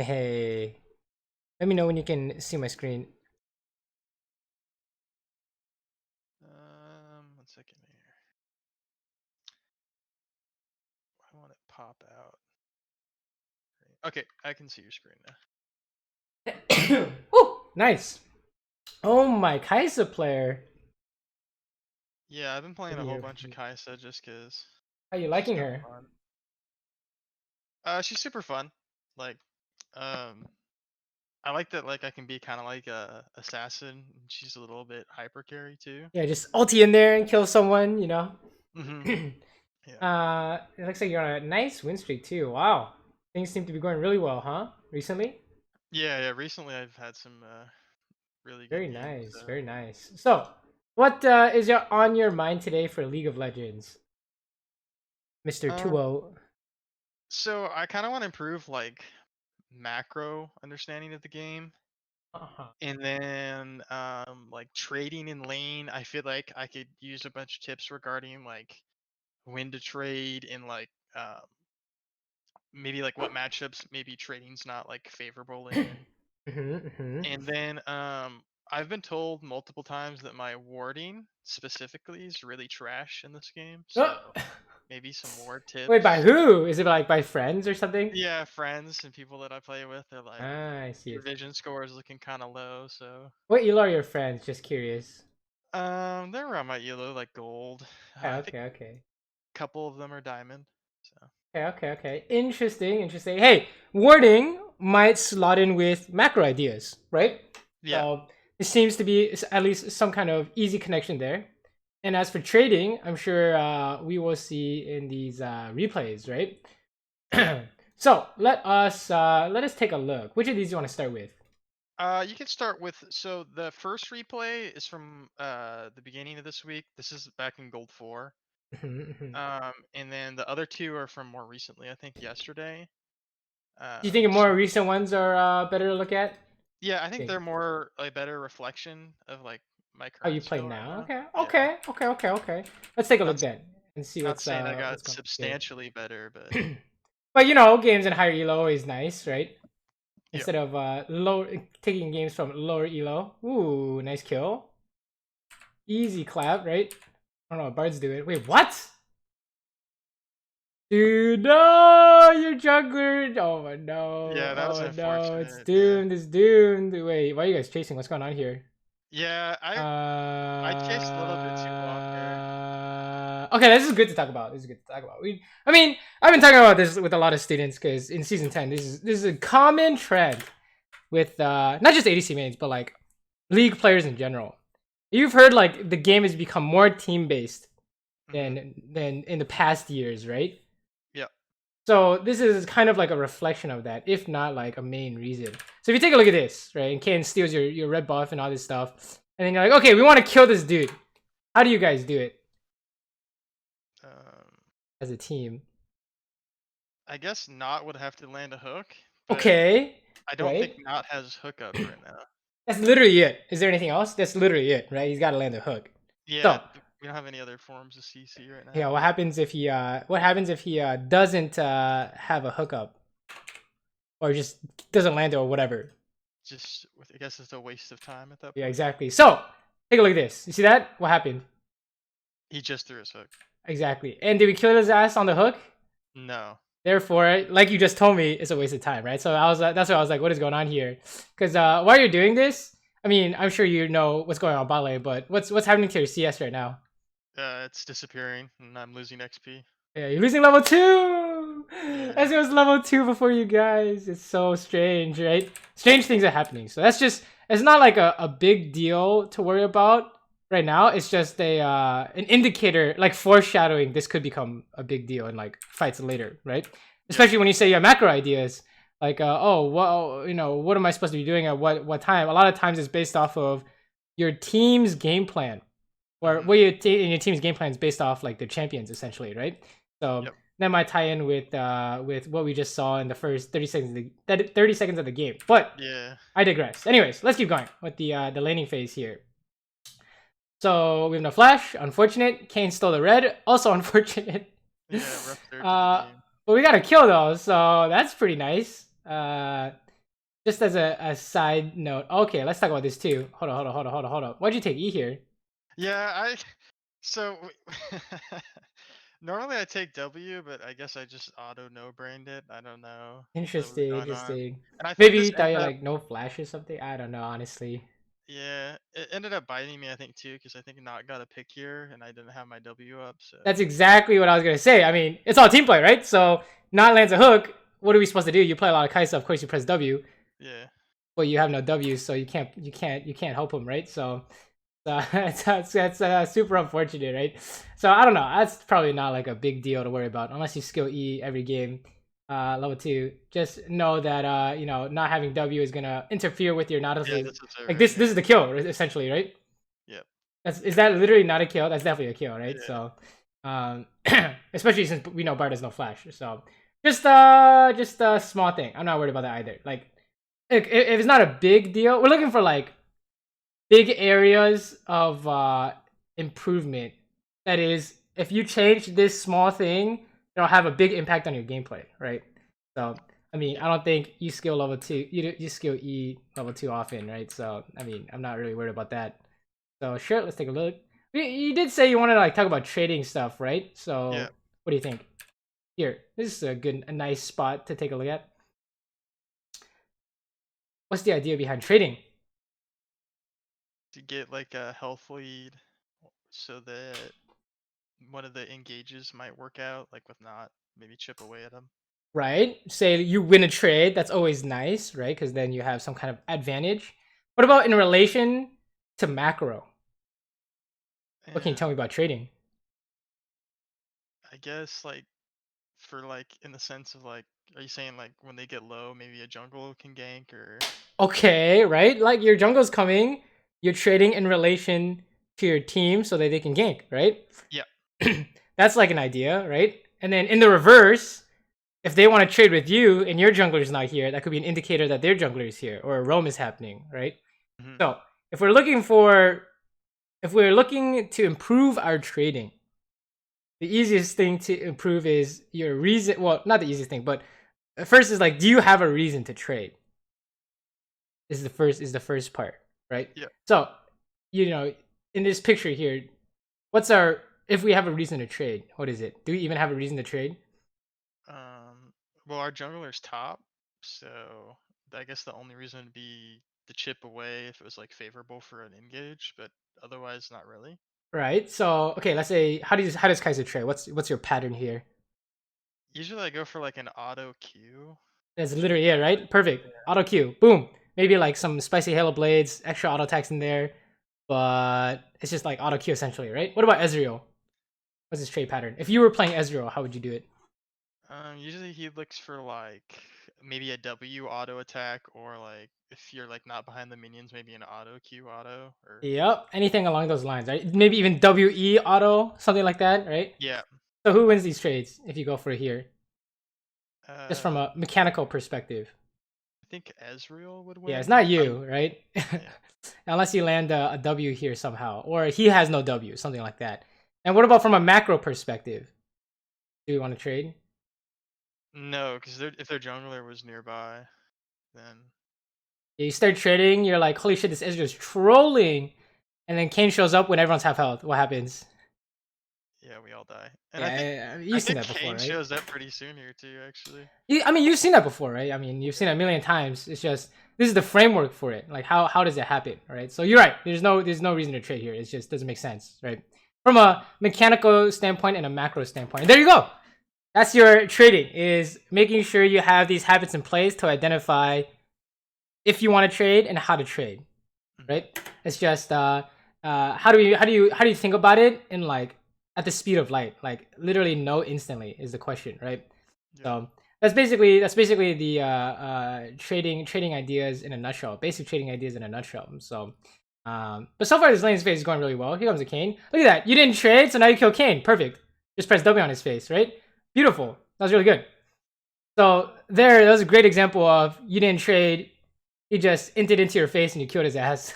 Hey, let me know when you can see my screen. 1 second here. I want it pop out. Okay, I can see your screen now. Oh, nice. Oh my Kaisa player. Yeah, I've been playing a Maybe whole you're- bunch of Kaisa just cause How you she's liking kind of her? fun. She's super fun. Like, um, I like that. Like, I can be kind of like a assassin. And she's a little bit hyper carry too. Yeah, just ulti in there and kill someone, you know. Mhm. Yeah. It looks like you're on a nice win streak too. Wow, things seem to be going really well, huh? Recently. Yeah, yeah. Recently, I've had some really good Very games. nice, very nice. So, what is on your mind today for League of Legends, Mr. Um, 2-0? so I kind of want to improve like macro understanding of the game. Uh-huh. And then like trading in lane, I feel like I could use a bunch of tips regarding like when to trade and like maybe like what matchups maybe trading's not like favorable in. And then I've been told multiple times that my warding specifically is really trash in this game. Oh. So maybe some ward Wait, by tips. who? Is it like by friends or something? Yeah, friends and people that I play with, they're like Ah, I see your it. vision score is looking kind of low, so What elo are your friends? Just curious. they're around my elo, like gold. Okay, I think okay, okay. a couple of them are diamond. So Okay, okay, okay. Interesting, interesting. Hey, wording might slot in with macro ideas, right? yeah, So it seems to be at least some kind of easy connection there. And as for trading, I'm sure we will see in these replays, right? So let us take a look. Which of these do you want to start with? you can start with so the first replay is from the beginning of this week. This is back in gold 4. Do And then the other two are from more recently. I think yesterday. you think more So recent ones are better to look at? yeah, I think Think they're more a better reflection of like my how you current play skill right now? now. Okay, Yeah, okay, okay, okay, okay. Let's take a look not then and see not saying I what's got going good. substantially better, but But you know, games in higher elo is nice, right? yeah. Instead of low taking games from lower elo. Ooh, nice kill. Easy clap, right? I don't know what bards do it. Wait, what? Dude, no, you're jungler. Oh no, Yeah, that was oh no, it's unfortunate. Yeah. doomed, it's doomed. Wait, why are you guys chasing? What's going on here? Yeah, I chased a little bit too long there. Okay, this is good to talk about. This is good to talk about. I mean, I've been talking about this with a lot of students because in season 10, this is a common trend with not just ADC mains, but like league players in general. You've heard like the game has become more team based Hmm. than in the past years, right? Yeah. So this is kind of like a reflection of that, if not like a main reason. So if you take a look at this, right, and Kayn steals your red buff and all this stuff, and then you're like, okay, we want to kill this dude. How do you guys do it Um, as a team? I guess Not would have to land a hook, but Okay, I don't think right? Not has hookup right now. That's literally it. Is there anything else? That's literally it, right? He's got to land a hook. Yeah, So we don't have any other forms of CC right yeah, now. what happens if he doesn't have a hookup or just doesn't land it or whatever? Just, I guess it's a waste of time at that Yeah, point. exactly. So take a look at this. You see that? What happened? He just threw his hook. Exactly. And did we kill his ass on the hook? No. Therefore, like you just told me, it's a waste of time, right? So that's why I was like, what is going on here? Because while you're doing this, I mean, I'm sure you know what's going on bot lane, but what's happening to your CS right now? It's disappearing, and I'm losing XP. Yeah, you're losing level 2! Yeah. As it was level 2 before you guys. It's so strange, right? Strange things are happening. So that's just, it's not like a big deal to worry about right now. It's just a an indicator, like foreshadowing this could become a big deal in like fights later, right? Especially when you say you have macro ideas. Like, oh, well, you know, what am I supposed to be doing at what time? A lot of times it's based off of your team's game plan or Mm-hmm. what your your team's game plan is based off like the champions essentially, right? So Yep. that might tie in with what we just saw in the first 30 seconds of the 30 seconds of the game. But Yeah. I digress. Anyways, let's keep going with the laning phase here. So we have no flash, unfortunate. Kayn stole the red, also unfortunate. Yeah. Rough start to the game. But we got a kill though, so that's pretty nice. just as a side note. Okay, let's talk about this too. Hold on. Why'd you take E here? Yeah, so normally I take W, but I guess I just auto no-brained it. I don't know what was going on. Interesting. And I think Maybe this you thought ended you're up, like no flash or something. I don't know, honestly. yeah, it ended up biting me, I think, too, because I think Not got a pick here, and I didn't have my W up, so That's exactly what I was gonna say. I mean, it's all team play, right? So not lands a hook. What are we supposed to do? You play a lot of Kaisa, of course you press W, yeah. but you have no W, so you can't help him, right? So that's super unfortunate, right? So I don't know. That's probably not like a big deal to worry about unless you skill E every game. Level 2. Just know that you know, not having W is gonna interfere with your Nautilus. Yeah, this is it Like right this here. is the kill essentially, right? Yep. Is that literally not a kill? That's definitely a kill, right? Yeah. So especially since we know Bard has no flash. So just a small thing. I'm not worried about that either. Like if it's not a big deal, we're looking for like big areas of improvement. That is, if you change this small thing, it'll have a big impact on your gameplay, right? So, I mean, I don't think you skill level 2, you skill E level 2 often, right? So, I mean, I'm not really worried about that. So, sure, let's take a look. You did say you wanted to like talk about trading stuff, right? So, Yeah. what do you think? Here, this is a nice spot to take a look at. What's the idea behind trading? To get like a health lead so that one of the engages might work out, like with Not, maybe chip away at him. Right? Say you win a trade, that's always nice, right? Because then you have some kind of advantage. What about in relation to macro? What can you tell me about trading? I guess like for like in the sense of like, are you saying like when they get low, maybe a jungle can gank or? Okay, right? Like your jungle's coming, you're trading in relation to your team so that they can gank, right? Yeah. That's like an idea, right? And then in the reverse, if they want to trade with you and your jungler's not here, that could be an indicator that their jungler is here or a roam is happening, right? Mm-hmm. So if we're looking to improve our trading, the easiest thing to improve is your reason. Well, not the easiest thing, but first is like, do you have a reason to trade? Is the first part, right? Yeah. So, you know, in this picture here, if we have a reason to trade, what is it? Do we even have a reason to trade? Well, our jungler's top, so I guess the only reason would be to chip away if it was like favorable for an engage, but otherwise not really. Right. So, okay, let's say how does Kaisa trade? What's your pattern here? Usually I go for like an auto Q. That's literally it, right? Perfect. Auto Q. Boom. Maybe like some spicy Halo Blades, extra auto attacks in there, but it's just like auto Q essentially, right? What about Ezreal? What's his trade pattern? If you were playing Ezreal, how would you do it? Usually he looks for like maybe a W auto attack, or like if you're like not behind the minions, maybe an auto Q auto or Yep. Anything along those lines, right? Maybe even WE auto, something like that, right? yeah. So who wins these trades if you go for here? Just from I a mechanical perspective. think Ezreal would Yeah, it's win. not you, right? Yeah. Unless you land a W here somehow. Or he has no W, something like that. And what about from a macro perspective? Do we want to trade? No, because if their jungler was nearby, then Yeah, you start trading, you're like, holy shit, this Ezreal's trolling. And then Kane shows up when everyone's half health. What happens? yeah, we all die. And Yeah, I you've seen think that before, Kane right? shows up pretty soon here too, actually. I mean, you've seen that before, right? I mean, you've seen it a million times. It's just this is the framework for it. Like, how does it happen, right? So you're right. There's no reason to trade here. It just doesn't make sense, right? From a mechanical standpoint and a macro standpoint. And there you go. That's your trading, is making sure you have these habits in place to identify if you want to trade and how to trade, right? It's just how do you think about it in like at the speed of light, like literally know instantly is the question, right? Yeah. So that's basically the trading ideas in a nutshell, basic trading ideas in a nutshell. So but so far this lane's face is going really well. Here comes a Kane. Look at that, you didn't trade, so now you kill Kane. Perfect. Just press W on his face, right? Beautiful. That was really good. So that was a great example of you didn't trade, he just inted into your face and you killed his ass.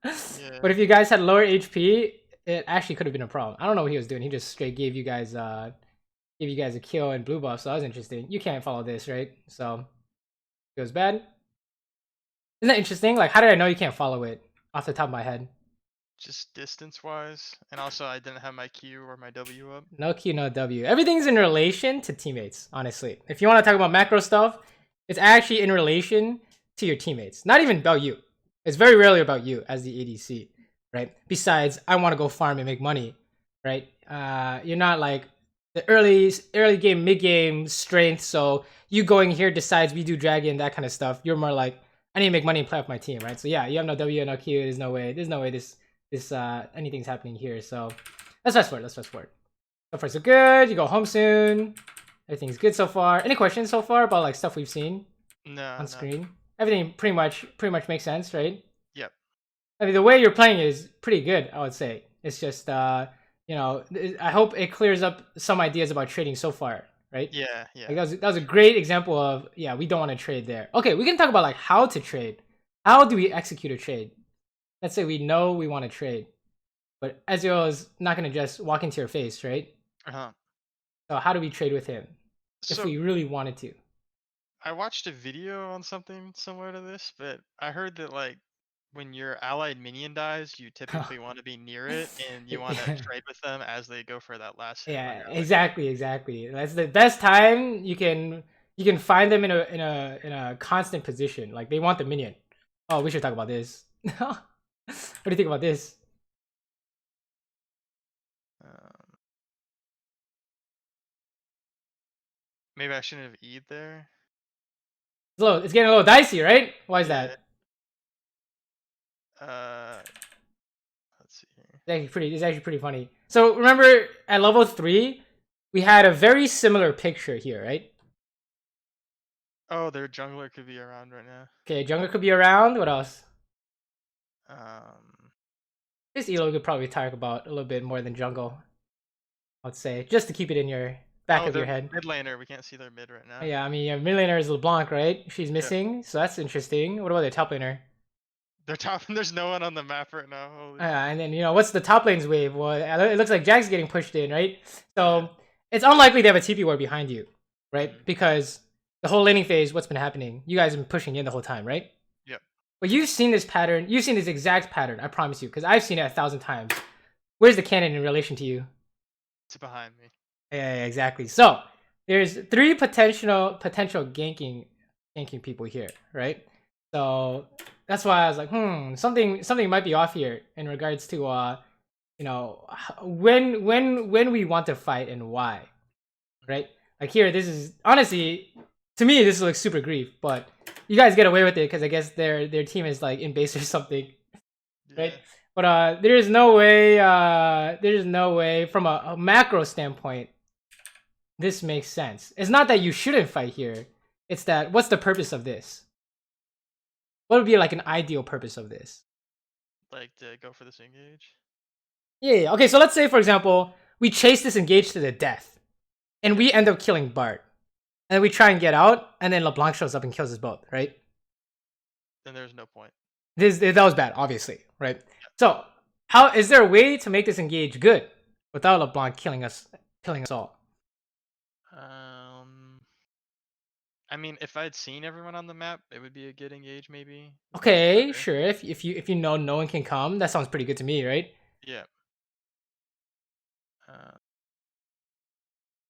Yeah. But if you guys had lower HP, it actually could have been a problem. I don't know what he was doing. He just straight gave you guys a kill and blue buff, so that was interesting. You can't follow this, right? So it was bad. Isn't that interesting? Like, how did I know you can't follow it off the top of my head? Just distance-wise, and also I didn't have my Q or my W up. No Q, no W. Everything's in relation to teammates, honestly. If you want to talk about macro stuff, it's actually in relation to your teammates. Not even about you. It's very rarely about you as the ADC, right? Besides, I want to go farm and make money, right? You're not like the early game, mid game strength. So you going here decides we do dragon, that kind of stuff. You're more like, I need to make money and play with my team, right? So yeah, you have no W, no Q. There's no way this anything's happening here. So let's fast forward. So far so good. You go home soon. Everything's good so far. Any questions so far about like stuff we've seen on screen? Everything pretty much makes sense, right? Yep. I mean, the way you're playing is pretty good, I would say. It's just you know, I hope it clears up some ideas about trading so far, right? Yeah. Like that was a great example of, yeah, we don't want to trade there. Okay, we can talk about like how to trade. How do we execute a trade? Let's say we know we want to trade, but Ezreal is not going to just walk into your face, right? So how do we trade with him if we really wanted to? I watched a video on something similar to this, but I heard that like when your allied minion dies, you typically want to be near it and you want to trade with them as they go for that last hit. Yeah, exactly. That's the best time you can find them in a constant position. Like they want the minion. Oh, we should talk about this. What do you think about this? Maybe I shouldn't have E'd there. It's getting a little dicey, right? Why is that? Let's see here. It's actually pretty funny. So remember at level 3, we had a very similar picture here, right? Oh, their jungler could be around right now. Okay, jungler could be around. What else? This Elo could probably talk about a little bit more than jungle, I'd say, just to keep it in your back of your head. Mid laner, we can't see their mid right now. Yeah, I mean, yeah, mid laner is LeBlanc, right? She's missing, so that's interesting. What about their top laner? Their top, there's no one on the map right now. And then, you know, what's the top lane's wave? Well, it looks like Jack's getting pushed in, right? So it's unlikely they have a TP ward behind you, right? Because the whole laning phase, what's been happening? You guys have been pushing in the whole time, right? Yep. But you've seen this pattern. You've seen this exact pattern, I promise you, because I've seen it 1,000 times. Where's the cannon in relation to you? It's behind me. Yeah, exactly. So there's 3 potential ganking people here, right? So that's why I was like, something might be off here in regards to you know, when we want to fight and why, right? Like here, this is honestly, to me, this looks super grief, but you guys get away with it because I guess their team is like in base or something, right? But there's no way from a macro standpoint, this makes sense. It's not that you shouldn't fight here. It's that what's the purpose of this? What would be like an ideal purpose of this? Like to go for this engage? Yeah. Okay, so let's say, for example, we chase this engage to the death, and we end up killing Bart. And then we try and get out, and then LeBlanc shows up and kills us both, right? Then there's no point. That was bad, obviously, right? So, how is there a way to make this engage good without LeBlanc killing us all? I mean, if I'd seen everyone on the map, it would be a good engage, maybe. Okay, sure. If you know no one can come, that sounds pretty good to me, right? Yeah.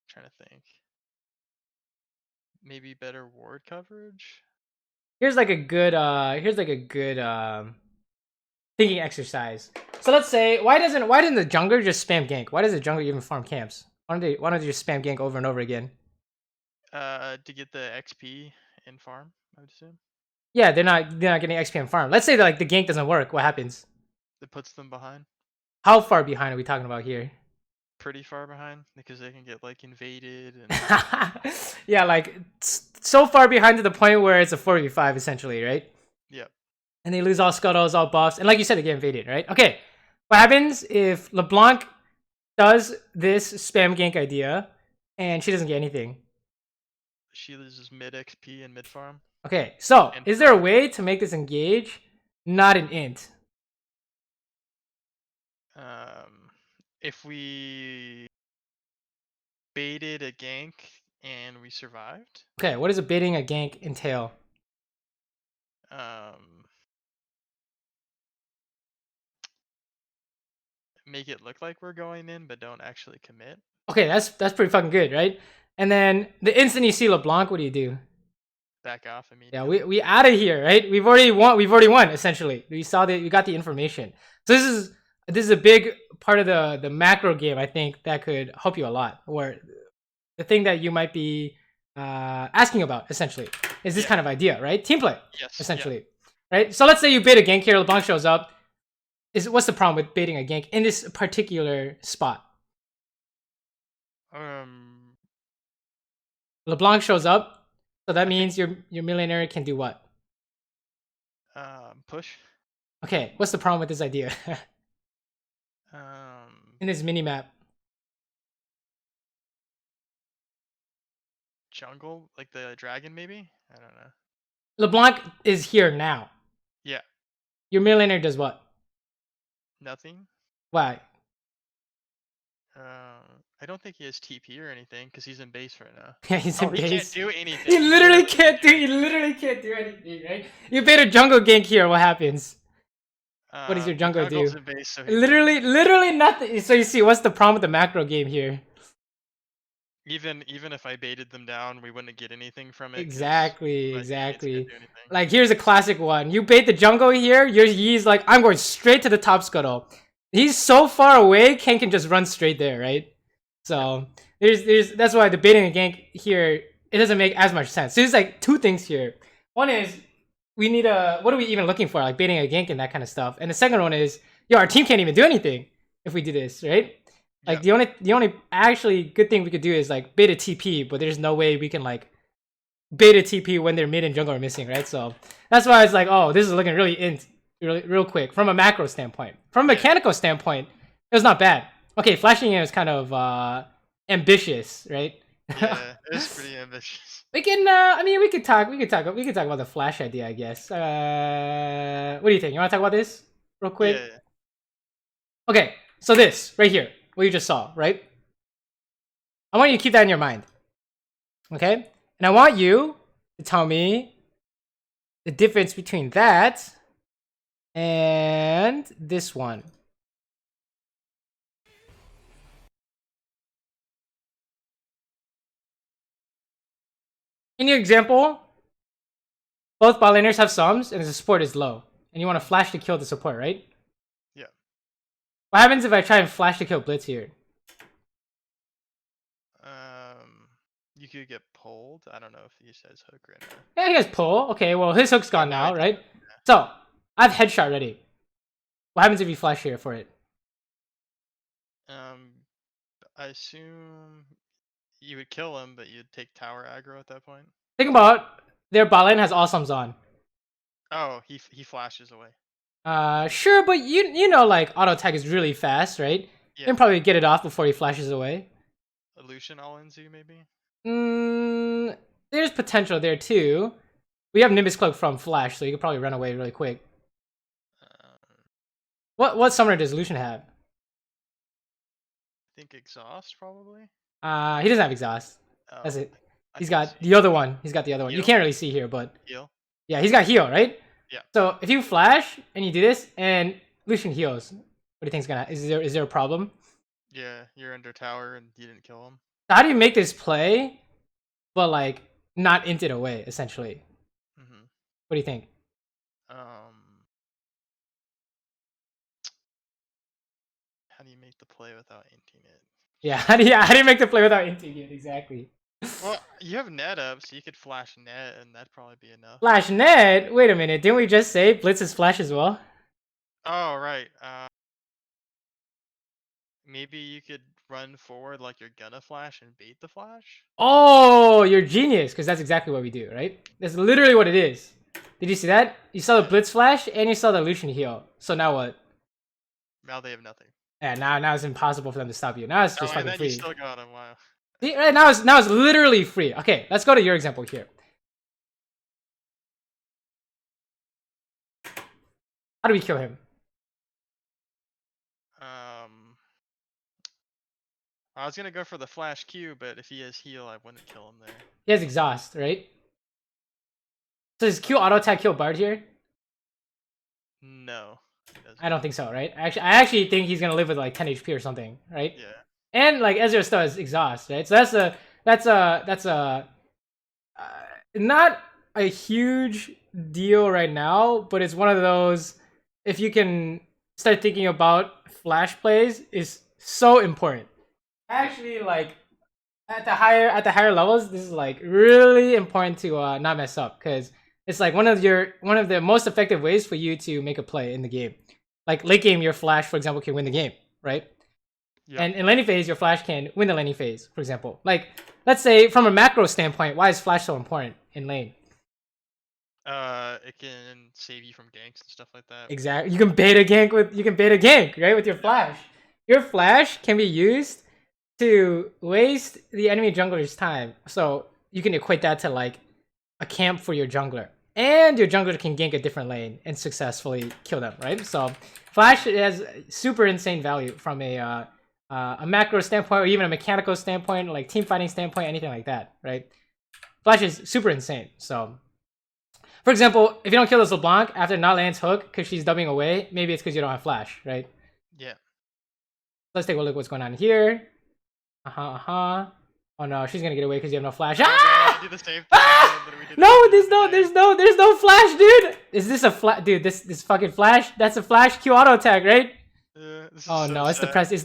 Trying to think. Maybe better ward coverage. Here's like a good thinking exercise. So let's say why didn't the jungler just spam gank? Why does the jungler even farm camps? Why don't they just spam gank over and over again? To get the XP and farm, I would assume. Yeah, they're not getting XP and farm. Let's say that like the gank doesn't work. What happens? It puts them behind. How far behind are we talking about here? Pretty far behind because they can get like invaded and yeah, like so far behind to the point where it's a 4v5 essentially, right? Yep. And they lose all scuttles, all buffs, and like you said, they get invaded, right? Okay, what happens if LeBlanc does this spam gank idea and she doesn't get anything? She loses mid XP and mid farm. Okay, so is there a way to make this engage not an int? If we baited a gank and we survived. Okay, what does a baiting a gank entail? make it look like we're going in, but don't actually commit. Okay, that's pretty fucking good, right? And then the instant you see LeBlanc, what do? Back off Yeah, immediately. we out of here, right? We've already won essentially. We got the information. So this is a big part of the macro game, I think, that could help you a lot. Or the thing that you might be asking about essentially is this kind of idea, right? Team play, Yes. essentially, right? So let's say you bait a gank here, LeBlanc shows up. What's the problem with baiting a gank in this particular spot? LeBlanc shows up, so that means your millionaire can do what? Push. Okay, what's the problem with this idea? In this mini map. Jungle, like the dragon, maybe? I don't know. LeBlanc is here now. Yeah. Your millionaire does what? Nothing. Why? I don't think he has TP or anything because he's in base right now. Yeah, he's in base. He can't do anything. He literally can't do. He literally can't do anything, right? You bait a jungle gank here. What happens? What does your jungle do? In base, so literally nothing. So you see, what's the problem with the macro game here? Even if I baited them down, we wouldn't get anything from it. Exactly. Like here's a classic one. You bait the jungle here. He's like, I'm going straight to the top scuttle. He's so far away. Ken can just run straight there, right? So that's why the baiting a gank here, it doesn't make as much sense. So there's like two things here. One is we need what are we even looking for? Like baiting a gank and that kind of stuff. And the second one is, yo, our team can't even do anything if we do this, right? Like the only actually good thing we could do is like bait a TP, but there's no way we can like bait a TP when their mid and jungle are missing, right? So that's why it's like, oh, this is looking real quick from a macro standpoint. From a mechanical standpoint, it was not bad. Okay, flashing in is kind of ambitious, right? Yeah, it's pretty ambitious. We can I mean we could talk about the flash idea, I guess. What do you think? You wanna talk about this real quick? Yeah. Okay, so this right here, what you just saw, right? I want you to keep that in your mind. Okay? And I want you to tell me the difference between that and this one. In your example, both bot laners have sums and the support is low. And you want to flash to kill the support, right? Yeah. What happens if I try and flash to kill Blitz here? You could get pulled. I don't know if he says hook right now. Yeah, he has pull. Okay, well his hook's gone now, right? So I have headshot ready. What happens if you flash here for it? I assume you would kill him, but you'd take tower aggro at that point. Think about their bot lane has awesomes on. Oh, he flashes away. Sure, but you know like auto attack is really fast, right? Yeah. You can probably get it off before he flashes away. Lucian all in Z maybe? There's potential there too. We have Nimbus Cloak from Flash, so you could probably run away really quick. What summoner does Lucian have? I think Exhaust probably. He doesn't have Exhaust. Oh, that's it. He's got the other one. He's got the other one. You can't really see here, but heal. Yeah, he's got heal, right? Yeah. So if you flash and you do this and Lucian heals, what do you think's gonna? Is there a problem? Yeah, you're under tower and you didn't kill him. So how do you make this play, but like not int it away essentially? What do you think? How do you make the play without inting it? Yeah, how do you make the play without inting it exactly? Well, you have net up, so you could flash net, and that'd probably be enough. Flash net? Wait a minute, didn't we just say Blitz is flash as well? Oh right. Maybe you could run forward like you're gonna flash and bait the flash. Oh, you're genius, because that's exactly what we do, right? That's literally what it is. Did you see that? You saw the Blitz flash and you saw the Lucian heal. So now what? Now they have nothing. Yeah, now it's impossible for them to stop you. Now it's just fucking free. You still got him. Wow. See, right now it's literally free. Okay, let's go to your example here. How do we kill him? I was gonna go for the flash Q, but if he has heal, I wouldn't kill him there. He has exhaust, right? So does Q auto attack kill Bard here? No, he doesn't. I don't think so, right? I actually think he's gonna live with like 10 HP or something, right? Yeah. And like Ezreal still has exhaust, right? So that's not a huge deal right now, but it's one of those, if you can start thinking about flash plays, is so important. Actually, like at the higher levels, this is like really important to not mess up, because it's like one of the most effective ways for you to make a play in the game. Like late game, your flash, for example, can win the game, right? Yep. And in laning phase, your flash can win the laning phase, for example. Like, let's say from a macro standpoint, why is flash so important in lane? It can save you from ganks and stuff like that. Exactly. You can bait a gank, right, with your flash. Your flash can be used to waste the enemy jungler's time. So you can equate that to like a camp for your jungler. And your jungler can gank a different lane and successfully kill them, right? So flash has super insane value from a macro standpoint, or even a mechanical standpoint, like team fighting standpoint, anything like that, right? Flash is super insane. So, for example, if you don't kill this LeBlanc after not land's hook because she's dubbing away, maybe it's because you don't have flash, right? Yeah. Let's take a look at what's going on here. Oh no, she's gonna get away because you have no flash. Do the same thing. No, there's no flash, dude. Is this a flash, dude? This fucking flash. That's a flash Q auto attack, right? Oh no, it's the pressing.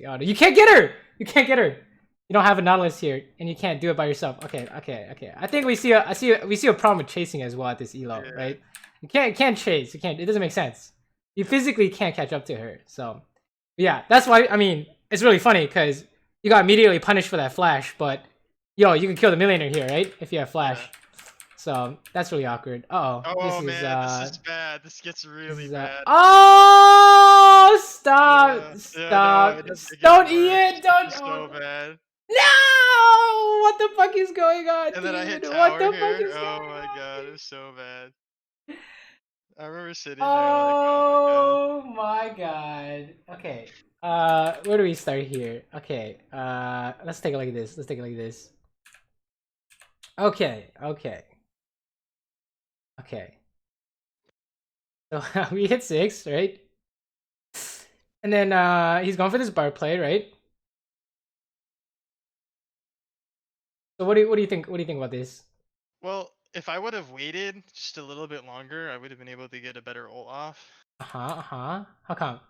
Oh no, you can't get her. You don't have a Nautilus here, and you can't do it by yourself. Okay. I think we see a problem with chasing as well at this elo, right? You can't chase. You can't. It doesn't make sense. You physically can't catch up to her. So, yeah, that's why. I mean, it's really funny because you got immediately punished for that flash, but yo, you can kill the millionaire here, right? If you have flash. Yeah. So that's really awkward. Oh this is bad. This gets really bad. Oh, stop! Don't eat it! Don't. So bad. No! What the fuck is going on? And then I hit tower what the here. Fuck is oh going my on? God, it was so bad. I remember sitting there like, oh my God. Okay. Where do we start here? Okay. Let's take a look at this. Okay. So we hit 6, right? And then he's going for this bar play, right? So what do you think? What do you think about this? Well, if I would have waited just a little bit longer, I would have been able to get a better ult off. How come?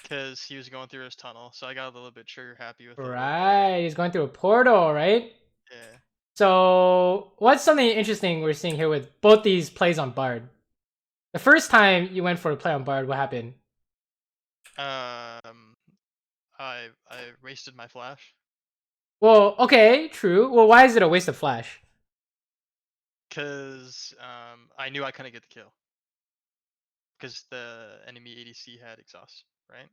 Because he was going through his tunnel, so I got a little bit trigger happy with it. Right, he's going through a portal, right? Yeah. So what's something interesting we're seeing here with both these plays on Bard? The first time you went for a play on Bard, what happened? I wasted my flash. Well, okay, true. Well, why is it a waste of flash? Because I knew I couldn't get the kill. Because the enemy ADC had exhaust, right?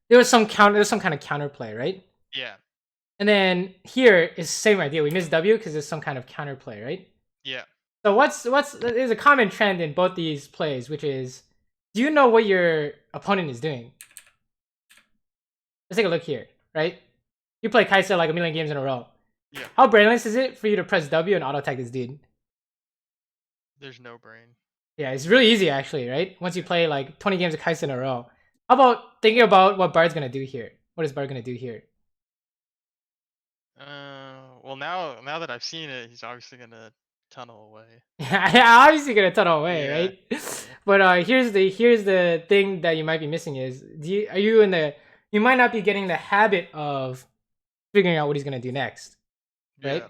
There was some kind of counterplay, right? Yeah. And then here is the same idea. We missed W because there's some kind of counterplay, right? Yeah. So there's a common trend in both these plays, which is, do you know what your opponent is doing? Let's take a look here, right? You play Kaisa like a million games in a row. Yeah. How brainless is it for you to press W and auto attack this dude? There's no brain. Yeah, it's really easy actually, right? Once you play like 20 games of Kaisa in a row. How about thinking about what Bard's gonna do here? What is Bard gonna do here? Well, now that I've seen it, he's obviously gonna tunnel away. Yeah, obviously gonna tunnel away, right? But here's the thing that you might be missing is, you might not be getting the habit of figuring out what he's gonna do next, right? Yeah.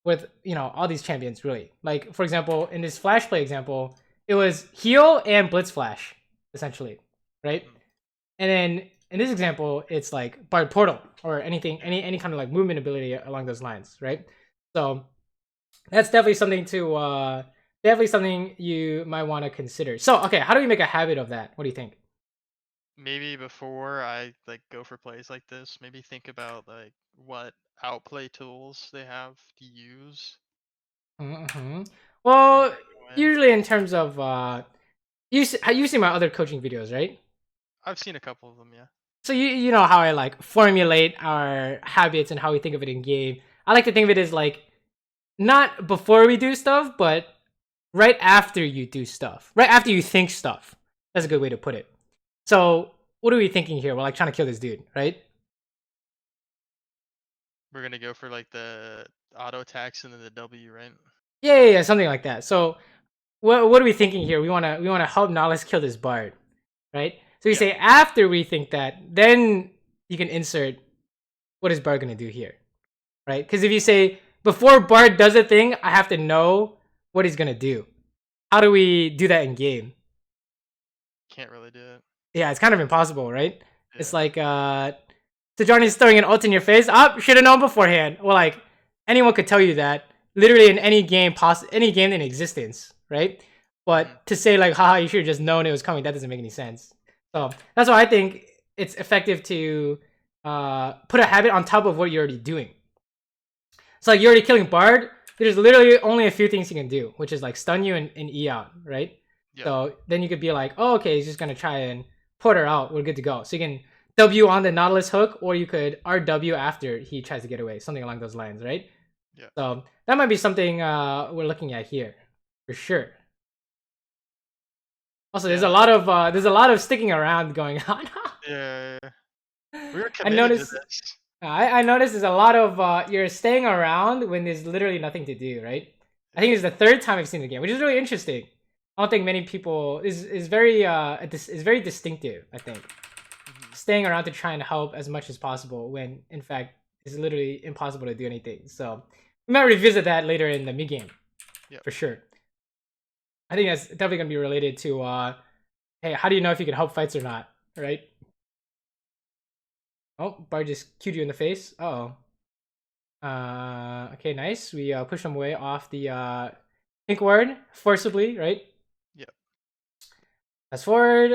With all these champions, really. Like for example, in this flash play example, it was heal and blitz flash, essentially, right? And then in this example, it's like Bard portal or anything, any kind of like movement ability along those lines, right? So that's definitely something you might want to consider. So okay, how do we make a habit of that? What do you think? Maybe before I like go for plays like this, maybe think about like what outplay tools they have to use. Well, usually in terms of you see my other coaching videos, right? I've seen a couple of them, yeah. So you know how I like formulate our habits and how we think of it in game. I like to think of it as like not before we do stuff, but right after you do stuff, right after you think stuff. That's a good way to put it. So what are we thinking here? We're like trying to kill this dude, right? We're gonna go for like the auto attacks and then the W, right? Yeah, something like that. So what are we thinking here? We wanna help Nihilus kill this bard, right? So we say after we think that, then you can insert what is bard gonna do here, right? Because if you say before bard does a thing, I have to know what he's gonna do. How do we do that in game? Can't really do it. Yeah, it's kind of impossible, right? Yeah. It's like Sejourne's throwing an ult in your face. Should have known beforehand. Well, like anyone could tell you that literally in any game, any game in existence, right? But to say like, haha, you should have just known it was coming, that doesn't make any sense. So that's why I think it's effective to put a habit on top of what you're already doing. So like you're already killing Bard. There's literally only a few things you can do, which is like stun you and E out, right? Yeah. So then you could be like, oh, okay, he's just gonna try and put her out. We're good to go. So you can W on the Nautilus hook, or you could RW after he tries to get away, something along those lines, right? Yeah. So that might be something we're looking at here, for sure. Also, there's a lot of sticking around going on. Yeah. We're committed to this. I noticed there's a lot of you're staying around when there's literally nothing to do, right? I think it's the third time I've seen the game, which is really interesting. I don't think many people is very distinctive. I think staying around to try and help as much as possible when in fact it's literally impossible to do anything. So we might revisit that later in the mid game, for sure. I think that's definitely gonna be related to hey, how do you know if you can help fights or not, right? Oh, Bard just cued you in the face. Uh-oh. Okay, nice. We push him away off the pink ward forcibly, right? Yep. Fast forward.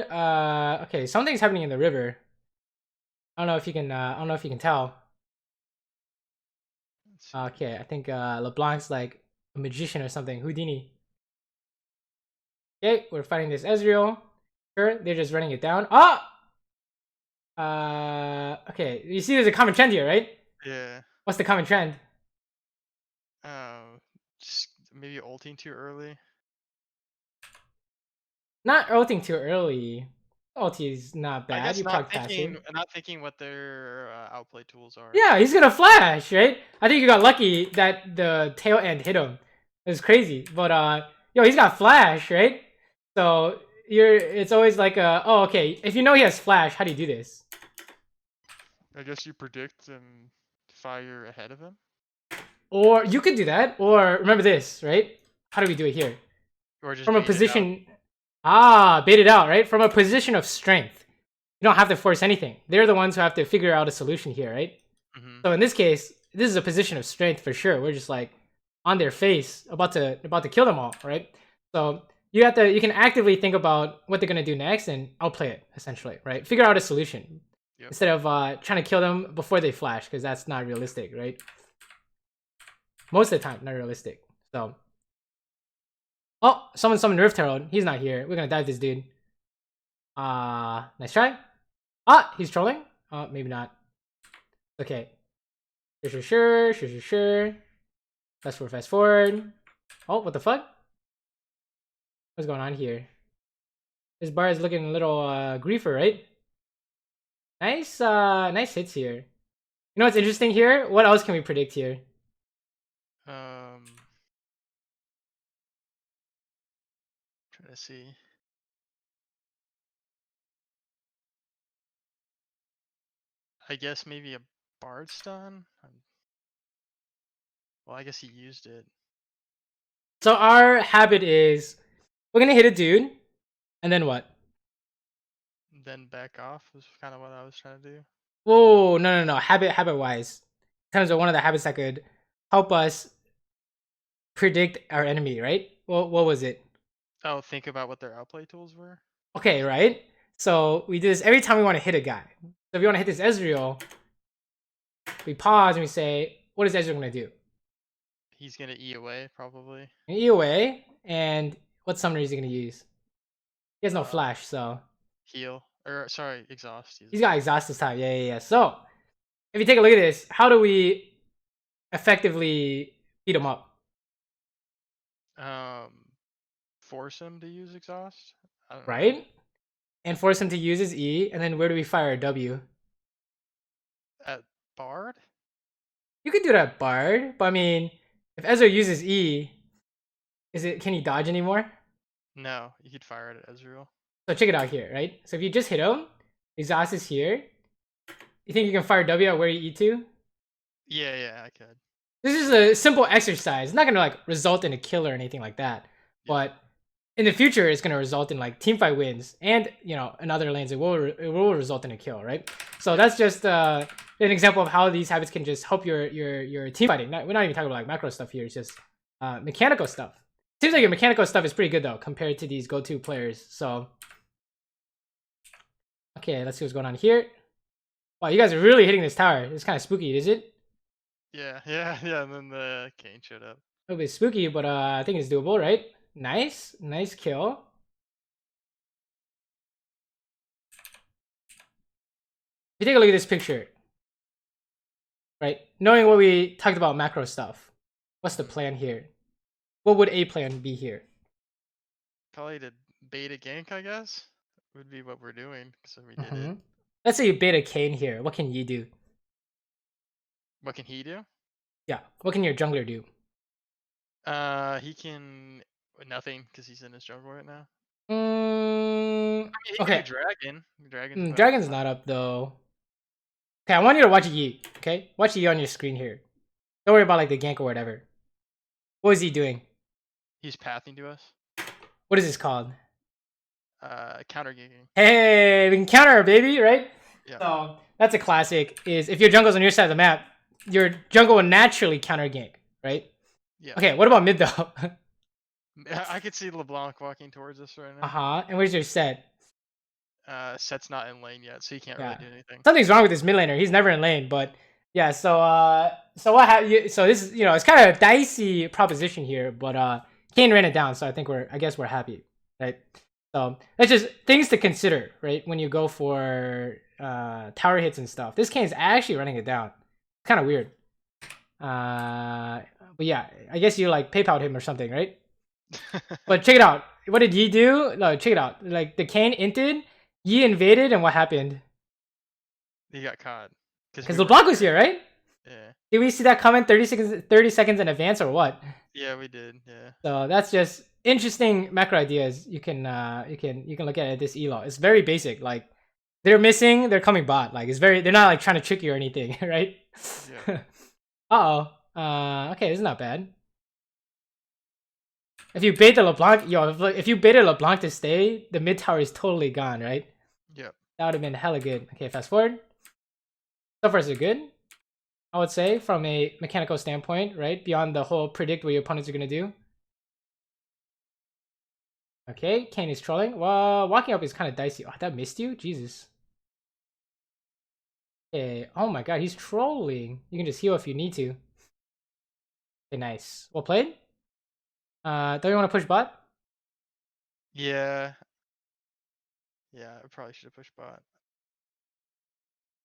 Okay, something's happening in the river. I don't know if you can. I don't know if you can tell. Okay, I think LeBlanc's like a magician or something. Houdini. Okay, we're fighting this Ezreal. Sure, they're just running it down. Ah. Okay, you see there's a common trend here, right? Yeah. What's the common trend? Just maybe ulting too early. Not ulting too early. Ulti is not bad. I guess you not thinking what their outplay tools are. Yeah, he's gonna flash, right? I think you got lucky that the tail end hit him. It was crazy, but yo, he's got flash, right? So it's always like oh, okay. If you know he has flash, how do you do this? I guess you predict and fire ahead of him. Or you could do that. Or remember this, right? How do we do it here? Or just from a position. Bait it out, right? From a position of strength. You don't have to force anything. They're the ones who have to figure out a solution here, right? So in this case, this is a position of strength for sure. We're just like on their face, about to kill them all, right? So you can actively think about what they're gonna do next and outplay it essentially, right? Figure out a solution instead of trying to kill them before they flash, because that's not realistic, right? Most of the time, not realistic. So, oh, someone summoned Rift Herald. He's not here. We're gonna dive this dude. Nice try. He's trolling. Maybe not. Okay. Sure. Fast forward. Oh, what the fuck? What's going on here? This bar is looking a little griefer, right? Nice, nice hits here. You know what's interesting here? What else can we predict here? Trying to see. I guess maybe a Bard stun? Well, I guess he used it. So our habit is we're gonna hit a dude, and then what? Then back off was kind of what I was trying to do. Whoa, no. Habit wise. In terms of one of the habits that could help us predict our enemy, right? Well, what was it? Oh, think about what their outplay tools were? Okay, right? So we do this every time we want to hit a guy. So if we want to hit this Ezreal, we pause and we say, what is Ezreal going to do? He's going to E away, probably. E away, and what summoner is he going to use? He has no flash, so... Heal. Or, sorry, exhaust. He's got exhaust this time, yeah. So, if you take a look at this, how do we effectively beat him up? Force him to use exhaust? Right? and force him to use his E, and then where do we fire a W? At Bard? You could do that at Bard, but I mean, if Ezra uses E, can he dodge anymore? No, you could fire it at Ezreal. So check it out here, right? So if you just hit him, exhaust is here. You think you can fire W at where you E to? Yeah, I could. This is a simple exercise. It's not gonna like result in a kill or anything like that. Yeah. But in the future, it's gonna result in like teamfight wins, and you know, in other lanes, it will result in a kill, right? So that's just an example of how these habits can just help your team fighting. We're not even talking about like macro stuff here. It's just mechanical stuff. Seems like your mechanical stuff is pretty good though compared to these go-to players. So okay, let's see what's going on here. Wow, you guys are really hitting this tower. It's kind of spooky, is it? Yeah. And then the Kane showed up. A little bit spooky, but I think it's doable, right? Nice kill. If you take a look at this picture, right? Knowing what we talked about macro stuff, what's the plan here? What would a plan be here? Probably to bait a gank, I guess. Would be what we're doing. So we did it. Let's say you bait a Kane here. What can you do? What can he do? Yeah. What can your jungler do? He can nothing because he's in his jungle right now. I mean, okay. Dragon's not up though. Okay, I want you to watch Yi. Okay, watch Yi on your screen here. Don't worry about like the gank or whatever. What is he doing? He's pathing to us. What is this called? Counter ganking. Hey, we can counter, baby, right? Yeah. So that's a classic. Is if your jungle's on your side of the map, your jungle will naturally counter gank, right? Yeah. Okay, what about mid though? I could see LeBlanc walking towards us right now. And where's your set? Set's not in lane yet, so he can't really do anything. Something's wrong with this mid laner. He's never in lane, but yeah. So what have you? So this is it's kind of a dicey proposition here, but Kane ran it down, so I guess we're happy, right? So that's just things to consider, right? When you go for tower hits and stuff. This Kane's actually running it down. It's kind of weird. But yeah, I guess you like PayPal'd him or something, right? But check it out. What did Yi do? No, check it out. Like the Kane inted, Yi invaded, and what happened? He got caught. Because LeBlanc was here, right? Yeah. Did we see that comment 30 seconds in advance or what? Yeah, we did. Yeah. So that's just interesting macro ideas. You can look at this elo. It's very basic. Like they're missing, they're coming bot. Like they're not like trying to trick you or anything, right? Yeah. Okay, this is not bad. If you bait the LeBlanc, if you baited LeBlanc to stay, the mid tower is totally gone, right? Yeah. That would have been hella good. Okay, fast forward. So far so good, I would say, from a mechanical standpoint, right? Beyond the whole predict what your opponents are gonna do. Okay, Kane is trolling. Well, walking up is kind of dicey. Oh, that missed you? Jesus. Okay, oh my god, he's trolling. You can just heal if you need to. Okay, nice. Well played. Don't you want to push bot? Yeah. Yeah, I probably should have pushed bot.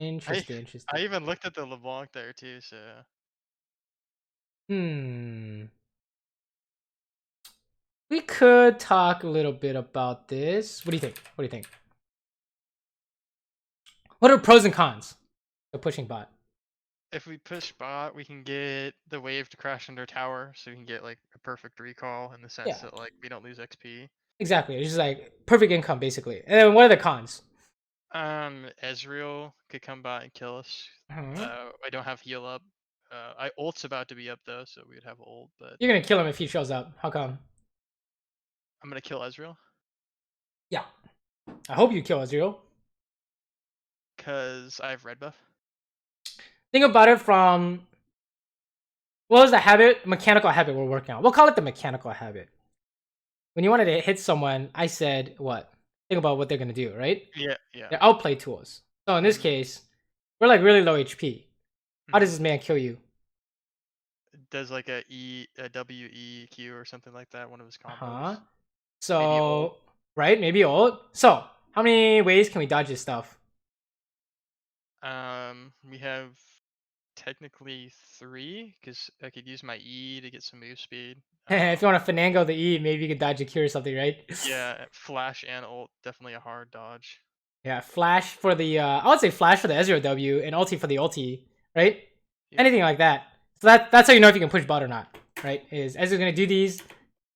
Interesting. I even looked at the LeBlanc there too, so. We could talk a little bit about this. What do you think? What are pros and cons of pushing bot? If we push bot, we can get the wave to crash under tower, so we can get like a perfect recall in the sense that like we don't lose XP. Exactly. It's just like perfect income basically. And then what are the cons? Ezreal could come by and kill us. I don't have heal up. Ult's about to be up though, so we'd have ult. But you're gonna kill him if he shows up. How come? I'm gonna kill Ezreal. Yeah, I hope you kill Ezreal. Cause I have red buff. Think about it from what was the habit? Mechanical habit we're working on. We'll call it the mechanical habit. When you wanted to hit someone, I said what? Think about what they're gonna do, right? Yeah. They're outplay tools. So in this case, we're like really low HP. How does this man kill you? Does like a W E Q or something like that, one of his combos. So maybe ult. So how many ways can we dodge this stuff? We have technically 3 because I could use my E to get some move speed. If you want to finagle the E, maybe you could dodge a Q or something, right? Yeah, flash and ult, definitely a hard dodge. Yeah, flash for the I would say flash for the Ezreal W and ulti for the ulti, right? Yeah. Anything like that. So that's how you know if you can push bot or not, right? Is Ezreal's gonna do these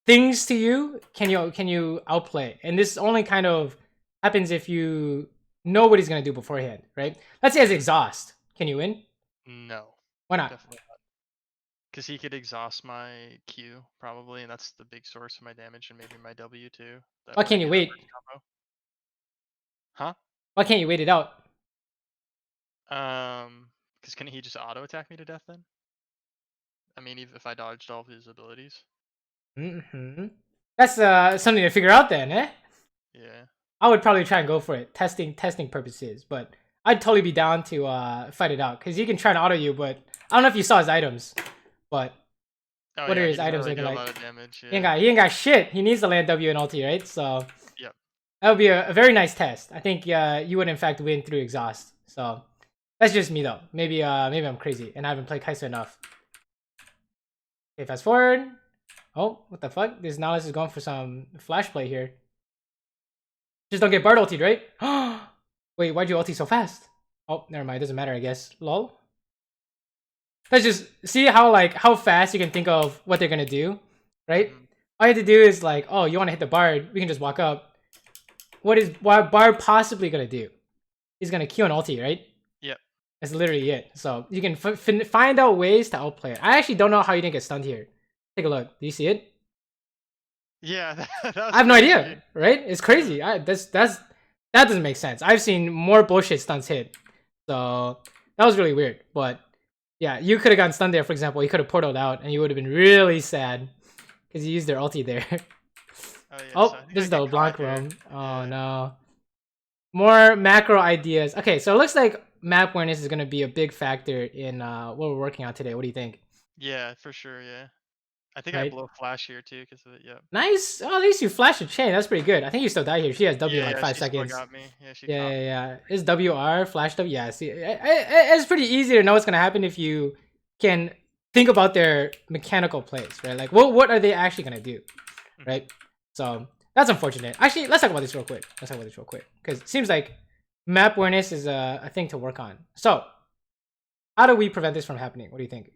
things to you? Can you outplay? And this only kind of happens if you know what he's gonna do beforehand, right? Let's say as exhaust. Can you win? No, Why not? definitely not. Because he could exhaust my Q probably, and that's the big source of my damage, and maybe my W too. Why can't you wait? Huh? Why can't you wait it out? Because couldn't he just auto attack me to death then? I mean, if I dodged all of his abilities. That's something to figure out then, eh? Yeah. I would probably try and go for it, testing purposes, but I'd totally be down to fight it out because he can try and auto you, but I don't know if you saw his items, but what are his items looking like? A lot of damage, yeah. He ain't got shit. He needs the land W and ulti, right? So yep. That would be a very nice test. I think you would in fact win through exhaust. So that's just me though. Maybe I'm crazy and I haven't played Kaisa enough. Okay, fast forward. Oh, what the fuck? This Nautilus is going for some flash play here. Just don't get Bard ultied, right? Wait, why'd you ulti so fast? Oh, never mind. It doesn't matter, I guess. Lol. Let's just see how fast you can think of what they're gonna do, right? All you have to do is like, oh, you want to hit the Bard? We can just walk up. What is Bard possibly gonna do? He's gonna Q and ulti, right? Yep. That's literally it. So you can find out ways to outplay it. I actually don't know how you didn't get stunned here. Take a look. Do you see it? Yeah, I have no idea, right? It's crazy. That doesn't make sense. I've seen more bullshit stunts hit, so that was really weird. But yeah, you could have gotten stunned there, for example. You could have portaled out, and you would have been really sad because you used their ulti there. Oh, this is the LeBlanc room. Oh no, more macro ideas. Okay, so it looks like map awareness is gonna be a big factor in what we're working on today. What do you think? Yeah, for sure. Yeah. I think I blow flash here too because of it. Yeah. Nice. Oh, at least you flashed a chain. That's pretty good. I think you still die here. She has W in like 5 seconds. Got me. Yeah, she yeah. Is WR flash W? Yeah. See, it's pretty easy to know what's gonna happen if you can think about their mechanical plays, right? Like, what are they actually gonna do, right? So that's unfortunate. Actually, let's talk about this real quick. Because it seems like map awareness is a thing to work on. So, how do we prevent this from happening? What do you think?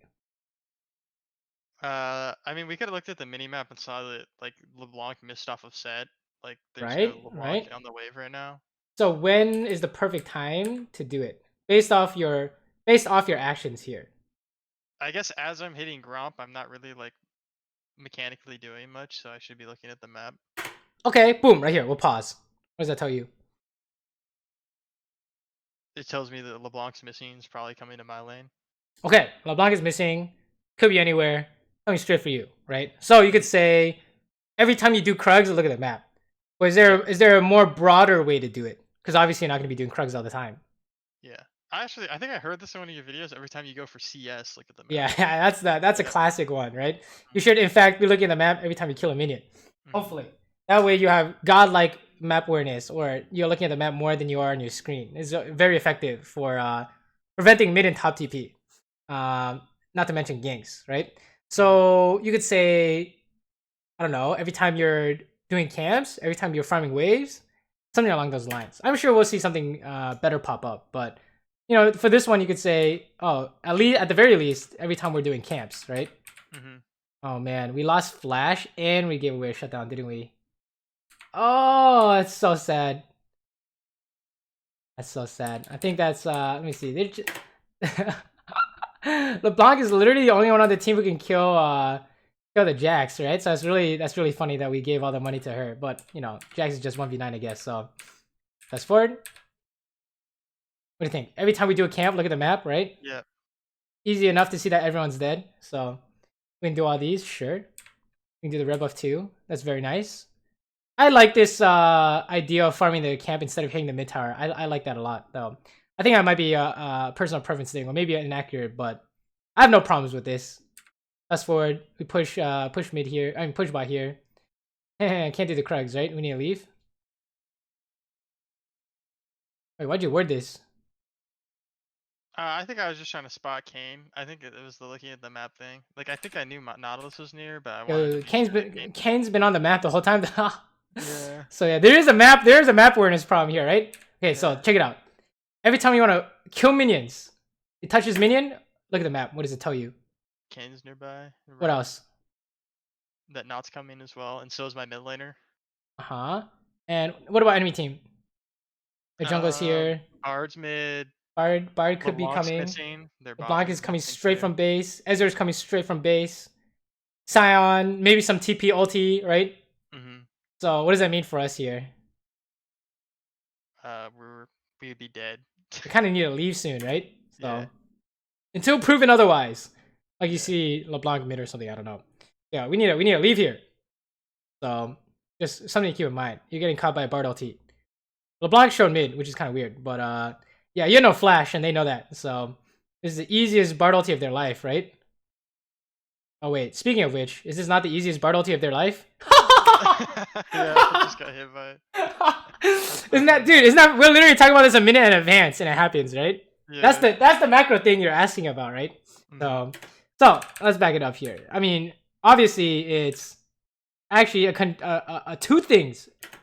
I mean, we could have looked at the mini map and saw that like LeBlanc missed off of set. Like, there's no LeBlanc on the wave right now. So when is the perfect time to do it? Based off your actions here. I guess as I'm hitting Gromp, I'm not really like mechanically doing much, so I should be looking at the map. Okay, boom, right here. We'll pause. What does that tell you? It tells me that LeBlanc's missing. Is probably coming to my lane. Okay, LeBlanc is missing. Could be anywhere. Coming straight for you, right? So you could say every time you do Krugs, look at the map. But is there a more broader way to do it? Because obviously you're not going to be doing Krugs all the time. Yeah, I think I heard this in one of your videos. Every time you go for CS, look at the map. Yeah, that's a classic one, right? You should in fact be looking at the map every time you kill a minion. Hopefully, that way you have godlike map awareness, or you're looking at the map more than you are on your screen. It's very effective for preventing mid and top TP. Not to mention ganks, right? So you could say, I don't know, every time you're doing camps, every time you're farming waves, something along those lines. I'm sure we'll see something better pop up, but you know, for this one, you could say, oh, at the very least, every time we're doing camps, right? Oh man, we lost Flash and we gave away a shutdown, didn't we? Oh, that's so sad. That's so sad. I think that's let me see. LeBlanc is literally the only one on the team who can kill the Jax, right? So that's really funny that we gave all the money to her. But you know, Jax is just 1v9, I guess. So fast forward. What do you think? Every time we do a camp, look at the map, right? Yeah. Easy enough to see that everyone's dead. So we can do all these, sure. We can do the red buff too. That's very nice. I like this idea of farming the camp instead of hitting the mid tower. I like that a lot, though. I think that might be a personal preference thing, or maybe inaccurate, but I have no problems with this. Fast forward, we push mid here. I mean, push bot here. Can't do the Krugs, right? We need to leave. Wait, why'd you word this? I think I was just trying to spot Kane. I think it was the looking at the map thing. Like I think I knew Nautilus was near, but I wanted to be Kane's sure that been Kane's been on the map the whole time. Yeah. So yeah, there is a map awareness problem here, right? Okay, so Yeah. check it out. Every time you want to kill minions, it touches minion. Look at the map. What does it tell you? Kane's nearby. What else? That Naut's coming as well, and so is my mid laner. And what about enemy team? The jungle's here. Bard's mid. Bard could be LeBlanc's coming. missing. LeBlanc is coming straight from base. Ezreal's coming straight from base. Sion, maybe some TP ulti, right? So what does that mean for us here? We'd be dead. We kind of need to leave soon, right? So Yeah. until proven otherwise, like you see LeBlanc mid or something, I don't know. Yeah, we need to leave here. So just something to keep in mind. You're getting caught by a Bard ulti. LeBlanc showed mid, which is kind of weird, but yeah, you have no flash, and they know that. So this is the easiest Bard ulti of their life, right? Oh wait, speaking of which, is this not the easiest Bard ulti of their life? Yeah, I just got hit by it. Isn't that we're literally talking about this a minute in advance and it happens, right? Yeah. That's the macro thing you're asking about, right? So let's back it up here. I mean, obviously it's actually a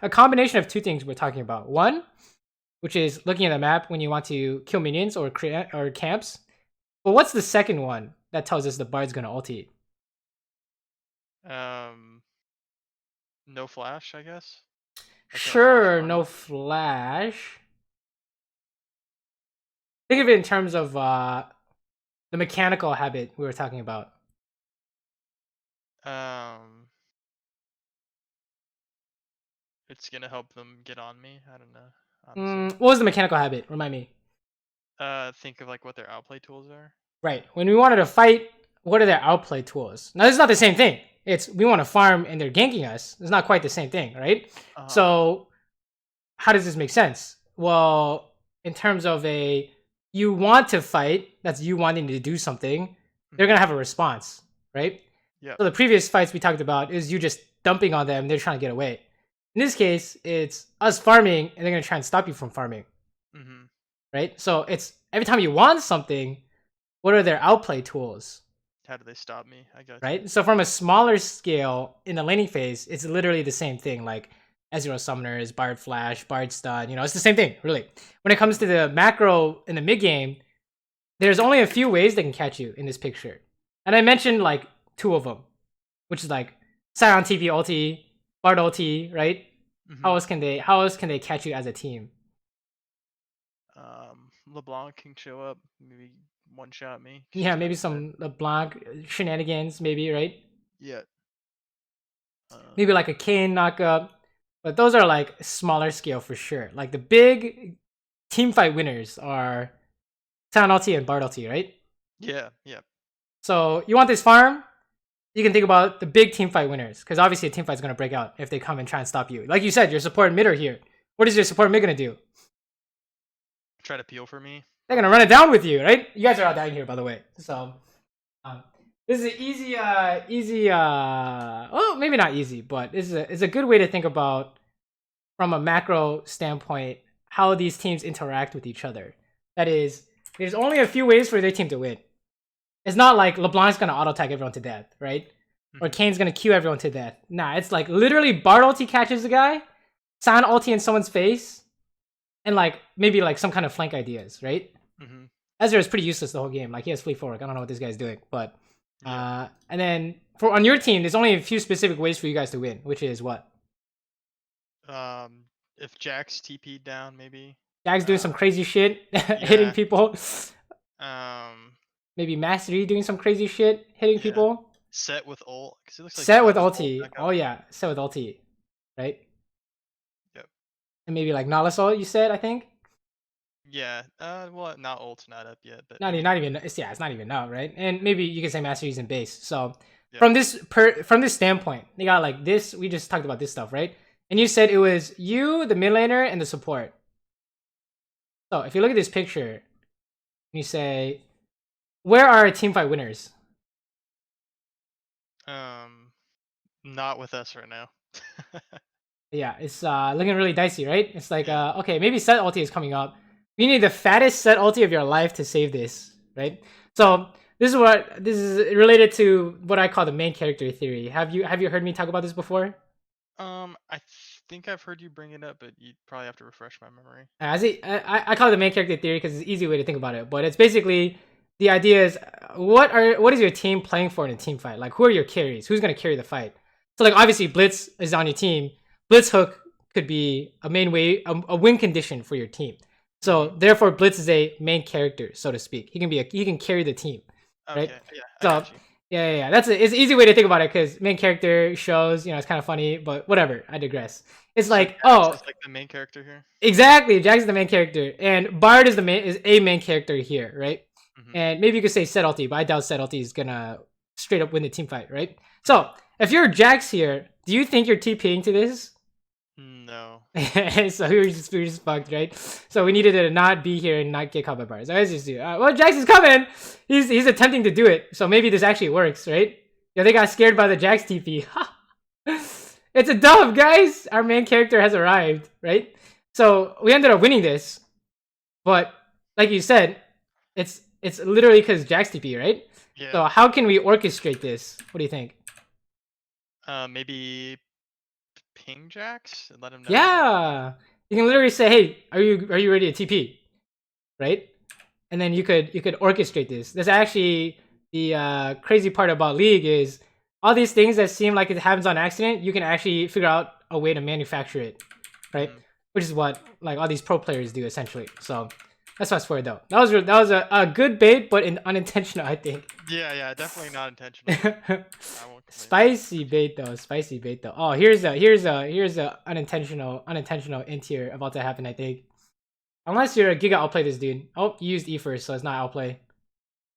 combination of two things we're talking about. One, which is looking at the map when you want to kill minions or camps. But what's the second one that tells us the Bard's gonna ulti? No flash, I guess. Sure, no flash. Think of it in terms of the mechanical habit we were talking about. It's gonna help them get on me. I don't know. Honestly. What was the mechanical habit? Remind me. Think of like what their outplay tools are. Right. When we wanted to fight, what are their outplay tools? Now, this is not the same thing. It's we want to farm and they're ganking us. It's not quite the same thing, right? So, how does this make sense? Well, in terms of you want to fight, that's you wanting to do something, they're going to have a response, right? Yeah. So the previous fights we talked about is you just dumping on them, they're trying to get away. In this case, it's us farming and they're going to try and stop you from farming. Right? So it's every time you want something, what are their outplay tools? How do they stop me? I guess. Right? So from a smaller scale in the laning phase, it's literally the same thing. Like Ezreal summoners, Bard flash, Bard stun, it's the same thing, really. When it comes to the macro in the mid game, there's only a few ways they can catch you in this picture. And I mentioned like two of them, which is like Sion TP ulti, Bard ulti, right? How else can they catch you as a team? LeBlanc can show up, maybe one shot me. Yeah, maybe some LeBlanc shenanigans, maybe, right? Yeah. Maybe like a Kane knockup. But those are like smaller scale for sure. Like the big team fight winners are Sion ulti and Bard ulti, right? Yeah. So you want this farm? You can think about the big team fight winners. Because obviously a team fight is going to break out if they come and try and stop you. Like you said, your support mid are here. What is your support mid going to do? Try to peel for me. They're gonna run it down with you, right? You guys are all dying here, by the way. So, this is an easy. Well, maybe not easy, but it's a good way to think about from a macro standpoint how these teams interact with each other. That is, there's only a few ways for their team to win. It's not like LeBlanc's gonna auto tag everyone to death, right? Or Kane's gonna Q everyone to death. Nah, it's like literally Bard ulti catches the guy, Sion ulti in someone's face. And like maybe like some kind of flank ideas, right? Ezra is pretty useless the whole game. Like he has fleet forward. I don't know what this guy's doing, but and then on your team, there's only a few specific ways for you guys to win, which is what? If Jack's TP'd down, maybe. Jack's doing some crazy shit, hitting people. Maybe Mastery doing some crazy shit, hitting people. Set with ult. It looks like set with ulti. Oh yeah, set with ulti, right? And maybe like Nautilus ult, you said, I think? Yeah. Well, not ult's not up yet, but not even it's not even up, right? And maybe you can say Mastery's in base. So from this standpoint, they got like this. We just talked about this stuff, right? And you said it was you, the mid laner, and the support. So if you look at this picture, you say, where are our team fight winners? Not with us right now. Yeah, it's looking really dicey, right? It's like okay, maybe set ulti is coming up. You need the fattest set ulti of your life to save this, right? So this is related to what I call the main character theory. Have you heard me talk about this before? I think I've heard you bring it up, but you'd probably have to refresh my memory. I call it the main character theory because it's an easy way to think about it. But it's basically the idea is what is your team playing for in a team fight? Like who are your carries? Who's gonna carry the fight? So like obviously Blitz is on your team. Blitz hook could be a main way a win condition for your team. So therefore Blitz is a main character, so to speak. He can carry the team, right? Okay, yeah, I So got you. yeah. It's an easy way to think about it because main character shows, it's kind of funny, but whatever. I digress. It's like, Jax is like the main character here. Exactly. Jax is the main character, and Bard is a main character here, right? And maybe you could say set ulti, but I doubt set ulti is gonna straight up win the team fight, right? So if you're Jax here, do you think you're TPing to this? No. So we're just fucked, right? So we needed to not be here and not get caught by bars. So let's just do. Well, Jax is coming. He's attempting to do it. So maybe this actually works, right? Yeah, they got scared by the Jax TP. It's a dub, guys. Our main character has arrived, right? So we ended up winning this, but like you said, it's literally because Jax TP, right? Yeah. So how can we orchestrate this? What do you think? Maybe ping Jax and let him know. Yeah, you can literally say, "Hey, are you ready to TP?" Right? And then you could orchestrate this. That's actually the crazy part about League is all these things that seem like it happens on accident. You can actually figure out a way to manufacture it, right? Which is what like all these pro players do essentially. So that's fast forward though. That was a good bait, but unintentional, I think. Yeah, definitely not intentional. Spicy bait though. Oh, here's a unintentional int here about to happen, I think. Unless you're a Giga outplay this dude. Oh, you used E first, so it's not outplay.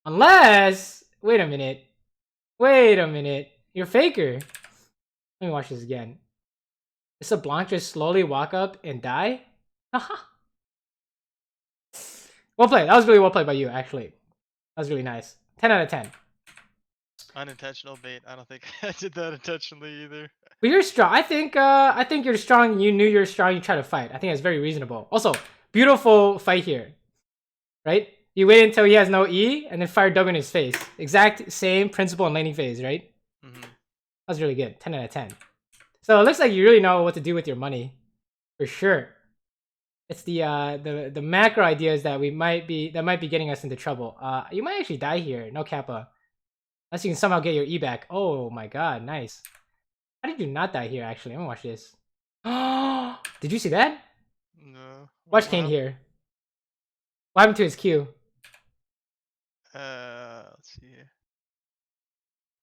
Unless wait a minute. You're faker. Let me watch this again. Does a Blanc just slowly walk up and die? Well played. That was really well played by you, actually. That was really nice. 10 out of 10. Unintentional bait. I don't think I did that intentionally either. But you're strong. I think you're strong. You knew you're strong. You try to fight. I think that's very reasonable. Also, beautiful fight here, right? You wait until he has no E and then fire W in his face. Exact same principle in laning phase, right? That was really good. 10 out of 10. So it looks like you really know what to do with your money, for sure. It's the macro ideas that might be getting us into trouble. You might actually die here. No kappa. Unless you can somehow get your E back. Oh my god, nice. How did you not die here, actually? I'm gonna watch this. Did you see that? No. Watch Kane here. What happened to his Q? Let's see.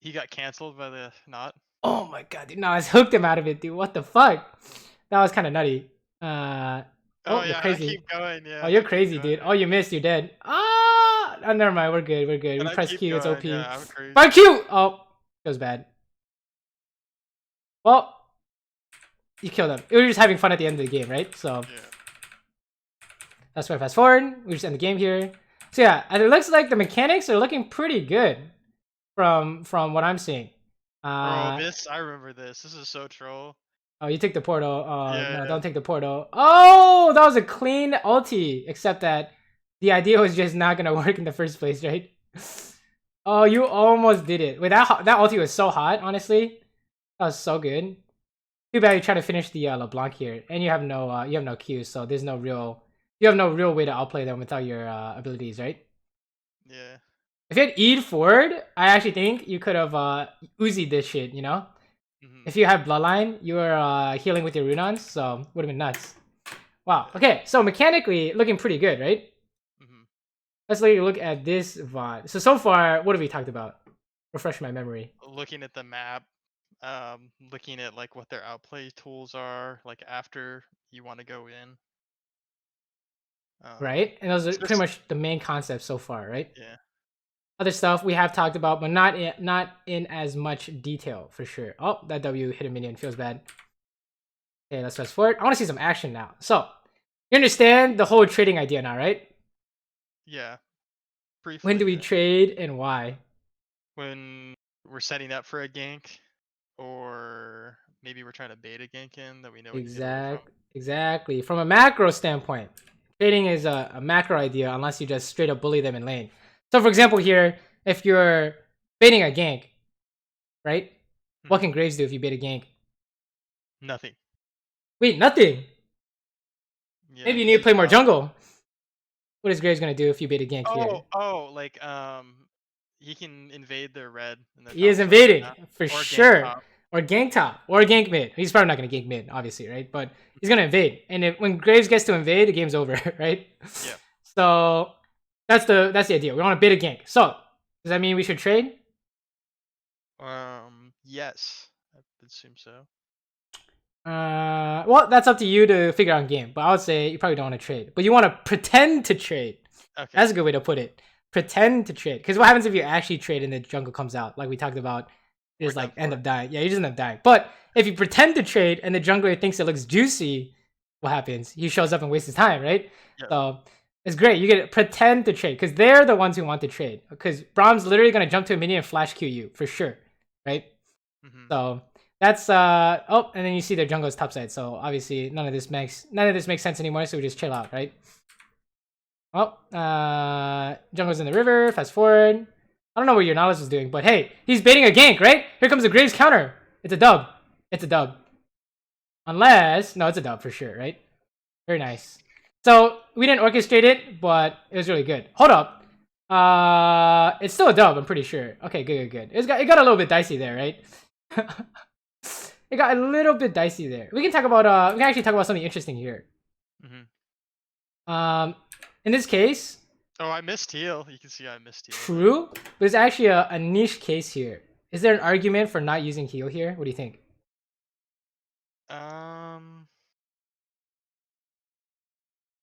He got canceled by the knot. Oh my god, dude. No, I hooked him out of it, dude. What the fuck? That was kind of nutty. Oh you're yeah, crazy. I keep going, yeah. Oh, you're crazy, dude. Oh, you missed. You're dead. Oh, never mind. We're good. We press Q. It's OP. Yeah, I'm crazy. Fire Q! Oh, that was bad. Well, you killed him. We were just having fun at the end of the game, right? So that's why fast forward. We just end the game here. So yeah, it looks like the mechanics are looking pretty good from what I'm seeing. I remember this. This is so troll. Oh, you take the portal. No, don't take the portal. Oh, that was a clean ulti. Except that the idea was just not gonna work in the first place, right? Oh, you almost did it. Wait, that ulti was so hot. Honestly, that was so good. Too bad you try to finish the LeBlanc here, and you have no Q, so there's no real. You have no real way to outplay them without your abilities, right? Yeah. If you had E'd forward, I actually think you could have Uzi'd this shit, you know? If you have Bloodline, you were healing with your Runons, so would have been nuts. Wow, okay, so mechanically, looking pretty good, right? Let's look at this VOD. So far, what have we talked about? Refresh my memory. Looking at the map, looking at like what their outplay tools are, like after you want to go in. Right? And those are pretty much the main concepts so far, right? Yeah. Other stuff we have talked about, but not in as much detail, for sure. Oh, that W hit a minion. Feels bad. Okay, let's fast forward. I want to see some action now. So, you understand the whole trading idea now, right? Yeah. Briefly, when do we trade and why? When we're setting up for a gank, or maybe we're trying to bait a gank in that we know. Exactly. From a macro standpoint. trading is a macro idea unless you just straight up bully them in lane. So for example here, if you're baiting a gank, right? What can Graves do if you bait a gank? Nothing. Wait, nothing? Yeah, maybe you need to play more jungle. What is Graves gonna do if you bait a gank here? Oh, like he can invade their red. He is invading for sure. Or gank top or gank mid. He's probably not gonna gank mid, obviously, right? But he's gonna invade. And when Graves gets to invade, the game's over, right? Yeah. So that's the idea. We want to bait a gank. So does that mean we should trade? Yes, I would assume so. Well, that's up to you to figure out in game. But I would say you probably don't want to trade. But you want to pretend to trade. Okay. That's a good way to put it. Pretend to trade. Because what happens if you actually trade and the jungle comes out? Like we talked about, you just like end up dying. Yeah, you just end up dying. But if you pretend to trade and the jungler thinks it looks juicy, what happens? He shows up and wastes his time, right? Yeah. So it's great. You get to pretend to trade because they're the ones who want to trade. Because Brahm's literally gonna jump to a minion and flash Q you for sure, right? So that's oh, and then you see their jungle is topside. So obviously none of this makes sense anymore. So we just chill out, right? Oh, jungle's in the river. Fast forward. I don't know what your Nautilus is doing, but hey, he's baiting a gank, right? Here comes the Graves counter. It's a dub. It's a dub. Unless no, it's a dub for sure, right? Very nice. So we didn't orchestrate it, but it was really good. Hold up. It's still a dub, I'm pretty sure. Okay, good. It got a little bit dicey there, right? It got a little bit dicey there. We can talk about we can actually talk about something interesting here. In this case. Oh, I missed heal. You can see I missed heal. True. But it's actually a niche case here. Is there an argument for not using heal here? What do you think?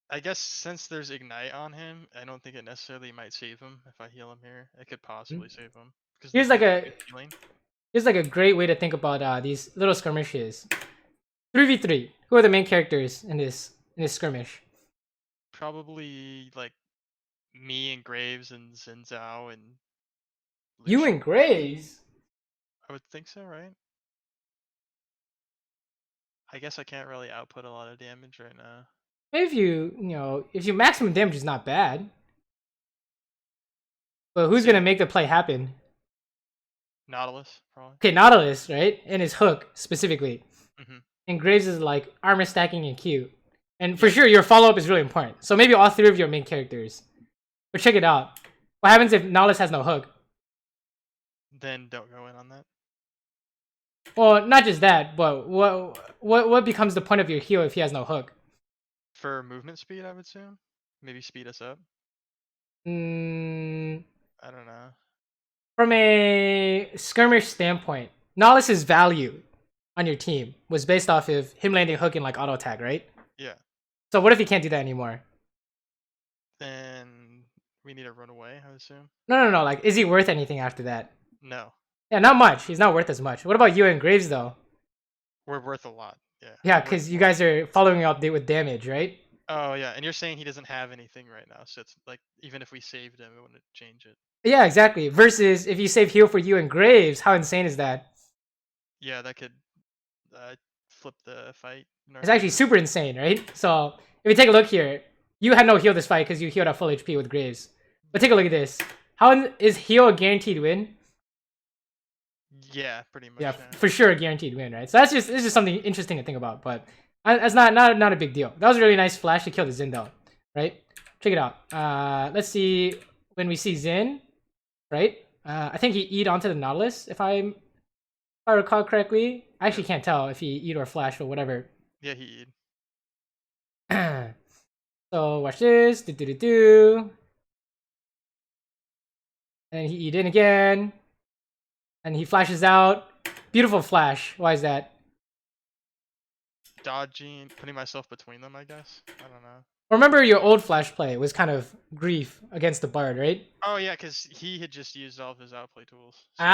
I guess since there's ignite on him, I don't think it necessarily might save him if I heal him here. It could possibly save him. Here's like a great way to think about these little skirmishes. 3v3. Who are the main characters in this skirmish? Probably like me and Graves and Zhao and you and Graves? I would think so, right? I guess I can't really output a lot of damage right now. If you maximum damage is not bad. But who's gonna make the play happen? Nautilus, probably. Okay, Nautilus, right? And his hook specifically. And Graves is like armor stacking and Q. And for sure, your follow-up is really important. So maybe all three of your main characters. But check it out. What happens if Nautilus has no hook? Then don't go in on that. Well, not just that, but what becomes the point of your heal if he has no hook? For movement speed, I would assume. Maybe speed us up. I don't know. From a skirmish standpoint, Nautilus' value on your team was based off of him landing hook and like auto attack, right? Yeah. So what if he can't do that anymore? Then we need to run away, I would assume. No. Like, is he worth anything after that? No. Yeah, not much. He's not worth as much. What about you and Graves though? We're worth a lot. Yeah. Yeah, because you guys are following up with damage, right? Oh yeah, and you're saying he doesn't have anything right now, so it's like even if we saved him, it wouldn't change it. Yeah, exactly. Versus if you save heal for you and Graves, how insane is that? Yeah, that could flip the fight. It's actually super insane, right? So if we take a look here, you had no heal this fight because you healed at full HP with Graves. But take a look at this. How is heal a guaranteed win? Yeah, pretty much. Yeah, for sure a guaranteed win, right? So this is something interesting to think about, but that's not a big deal. That was a really nice flash to kill the Xin though, right? Check it out. Let's see when we see Xin, right? I think he eat onto the Nautilus if I recall correctly. I actually can't tell if he eat or flash or whatever. Yeah, he eat. So watch this. And he eat in again. And he flashes out. Beautiful flash. Why is that? Dodging, putting myself between them, I guess. I don't know. Remember your old flash play was kind of grief against the Bard, right? Oh yeah, because he had just used all of his outplay tools. So.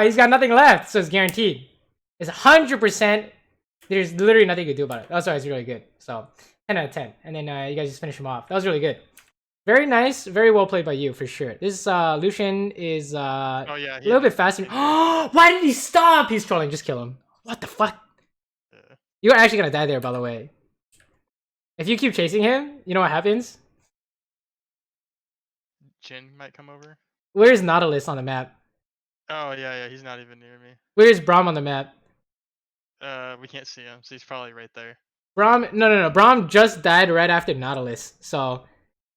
He's got nothing left, so it's guaranteed. It's 100%. There's literally nothing you can do about it. That's why it's really good. So 10 out of 10. And then you guys just finish him off. That was really good. Very nice. Very well played by you, for sure. This Lucian is a little bit faster. Why did he stop? He's trolling. Just kill him. What the fuck? Yeah. You're actually going to die there, by the way. If you keep chasing him, you know what happens? Jin might come over. Where's Nautilus on the map? Oh yeah, he's not even near me. Where's Braum on the map? We can't see him, so he's probably right there. Braum, no. Braum just died right after Nautilus, so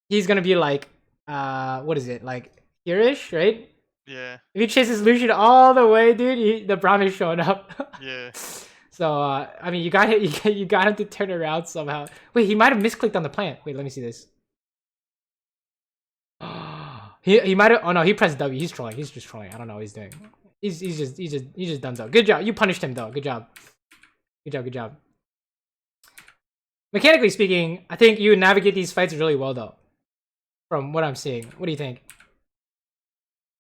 he's gonna be like, what is it, like here-ish, right? Yeah. If you chase this Lucian all the way, dude, the Braum is showing up. Yeah. So I mean, you got him to turn around somehow. Wait, he might have misclicked on the plant. Wait, let me see this. he might have. Oh no, he pressed W. He's trolling. He's just trolling. I don't know what he's doing. He's just done so. Good job. You punished him though. Good job. Good job. Mechanically speaking, I think you navigate these fights really well though. From what I'm seeing, what do you think?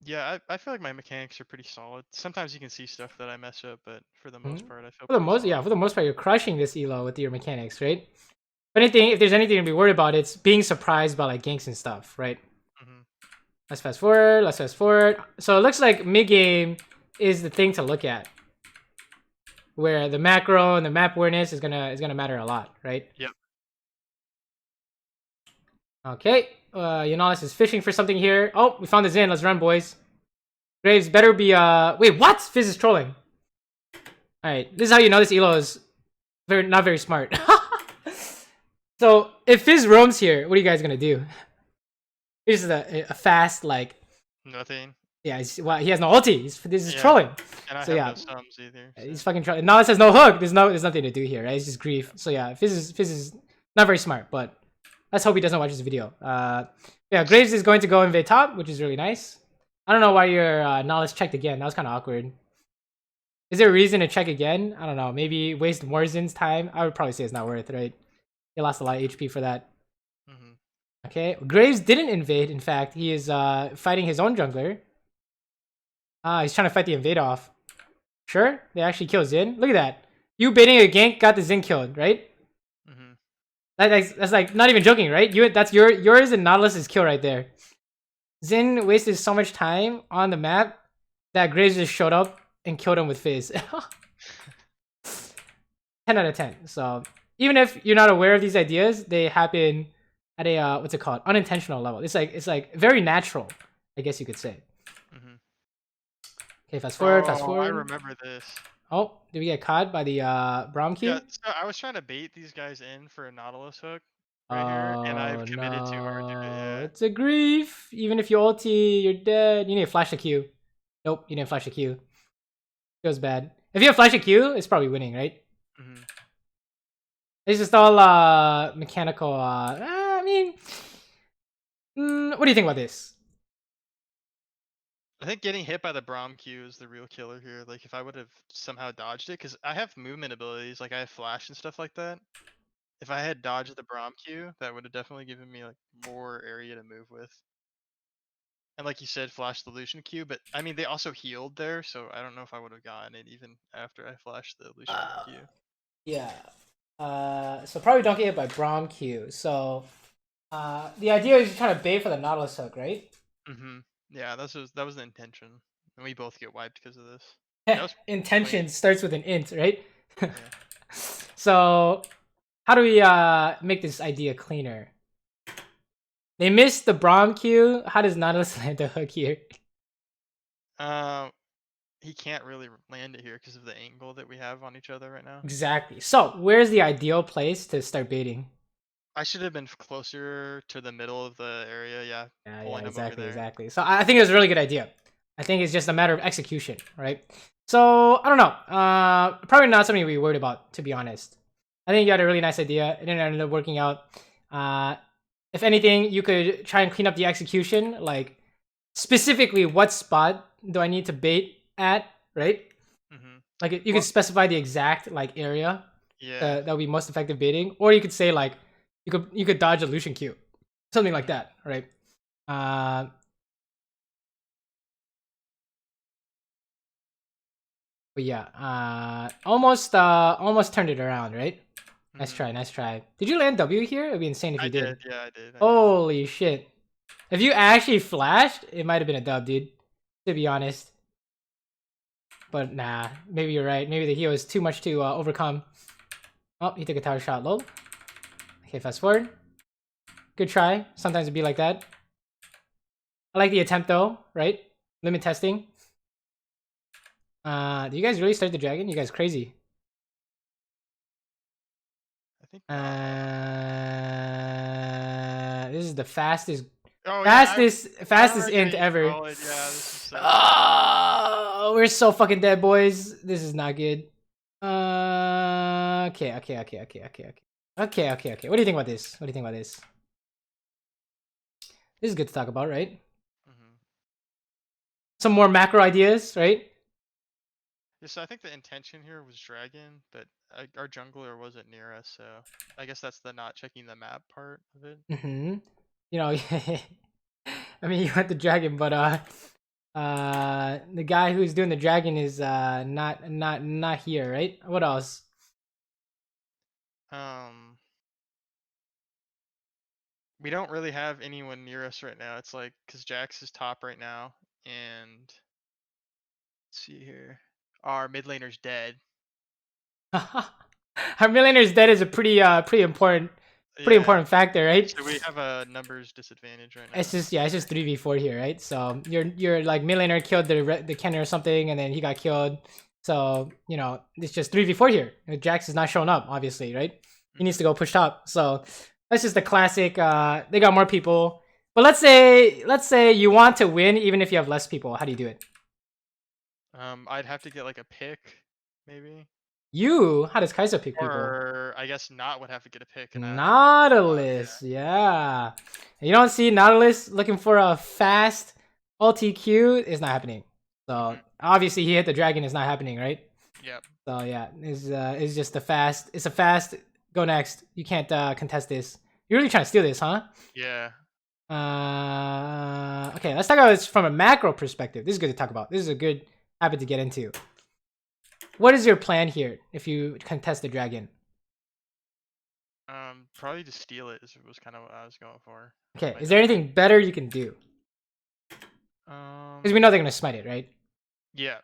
Yeah, I feel like my mechanics are pretty solid. Sometimes you can see stuff that I mess up, but for the most part, I feel for the most part, you're crushing this elo with your mechanics, right? If there's anything to be worried about, it's being surprised by like ganks and stuff, right? Let's fast forward. So it looks like mid game is the thing to look at, where the macro and the map awareness is gonna matter a lot, right? Yep. Okay, Yonalis is fishing for something here. Oh, we found the Zin. Let's run, boys. Graves better be wait, what? Fizz is trolling. Alright, this is how you know this elo is not very smart. So if Fizz roams here, what are you guys gonna do? This is a fast, like, nothing. Yeah, well, he has no ulti. This is trolling. And I so have no sums either. So. He's fucking trolling. Now it says no hook. There's nothing to do here, right? It's just grief. So yeah, Fizz is not very smart, but let's hope he doesn't watch this video. Yeah, Graves is going to go invade top, which is really nice. I don't know why your knowledge checked again. That was kind of awkward. Is there a reason to check again? I don't know. Maybe waste Morzen's time. I would probably say it's not worth, right? He lost a lot of HP for that. Okay, Graves didn't invade. In fact, he is fighting his own jungler. He's trying to fight the invade off. Sure, they actually kill Zin. Look at that. You baiting a gank got the Zin killed, right? That's like not even joking, right? That's yours and Nautilus's kill right there. Zin wasted so much time on the map that Graves just showed up and killed him with Fizz. 10 out of 10. So even if you're not aware of these ideas, they happen at a what's it called? Unintentional level. It's like very natural, I guess you could say. Okay, fast forward. I remember this. Oh, did we get caught by the Braum Q? Yeah, so I was trying to bait these guys in for a Nautilus hook right here, and I've committed too hard to it. Yeah. It's a grief. Even if you ulti, you're dead. You need to flash the Q. Nope, you didn't flash the Q. Feels bad. If you have flash the Q, it's probably winning, right? It's just all mechanical. I mean, what do you think about this? I think getting hit by the Braum Q is the real killer here. Like, if I would have somehow dodged it, because I have movement abilities, like I have flash and stuff like that. If I had dodged the Braum Q, that would have definitely given me like more area to move with. And like you said, flash the Lucian Q, but I mean, they also healed there, so I don't know if I would have gotten it even after I flashed the Lucian Q. Yeah. So probably don't get hit by Braum Q. So the idea is you're trying to bait for the Nautilus hook, right? Yeah, that was the intention, and we both get wiped because of this. Intention starts with an int, right? Yeah. So how do we make this idea cleaner? They missed the Braum Q. How does Nautilus land the hook here? He can't really land it here because of the angle that we have on each other right now. Exactly. So where's the ideal place to start baiting? I should have been closer to the middle of the area. Yeah, exactly. So I think it was a really good idea. I think it's just a matter of execution, right? So I don't know. Probably not something to be worried about, to be honest. I think you had a really nice idea. It didn't end up working out. If anything, you could try and clean up the execution. Like specifically, what spot do I need to bait at, right? Like you could specify the exact like area. Yeah. That would be most effective baiting, or you could say like. You could dodge a Lucian Q, something like that, right? But yeah, almost turned it around, right? Nice try. Did you land W here? It'd be insane if you did. Yeah, I did. Holy shit! If you actually flashed, it might have been a dub, dude. To be honest. But nah, maybe you're right. Maybe the heal is too much to overcome. Oh, he took a tower shot, lol. Okay, fast forward. Good try. Sometimes it'd be like that. I like the attempt though, right? Limit testing. Do you guys really start the dragon? You guys crazy. I think this is the fastest Oh, fastest int yeah, ever. yeah, this is so Oh, we're so fucking dead, boys. This is not good. Okay. What do you think about this? What do you think about this? This is good to talk about, right? Some more macro ideas, right? Yeah, so I think the intention here was dragon, but our jungler wasn't near us, so I guess that's the not checking the map part of it. You know, I mean, you want the dragon, but the guy who's doing the dragon is not here, right? What else? We don't really have anyone near us right now. It's like because Jax is top right now, and let's see here, our mid laner's dead. Our mid laner's dead is a pretty important factor, right? So we have a numbers disadvantage right now. It's just 3v4 here, right? So you're like mid laner killed the Kenner or something, and then he got killed. So you know it's just 3v4 here. Jax is not showing up, obviously, right? He needs to go push top. So that's just the classic. They got more people, but let's say you want to win even if you have less people. How do you do it? I'd have to get like a pick, maybe. How does Kaisa pick people? Or I guess Not would have to get a pick. Nautilus, yeah. You don't see Nautilus looking for a fast ulti Q. It's not happening. So obviously he hit the dragon. It's not happening, right? Yep. So yeah, it's just a fast. It's a fast. Go next. You can't contest this. You're really trying to steal this, huh? Yeah. Okay, let's talk about this from a macro perspective. This is good to talk about. This is a good habit to get into. What is your plan here if you contest the dragon? Probably to steal it was kind of what I was going for. Okay, is there anything better you can do? Because we know they're gonna smite it, right? Yeah.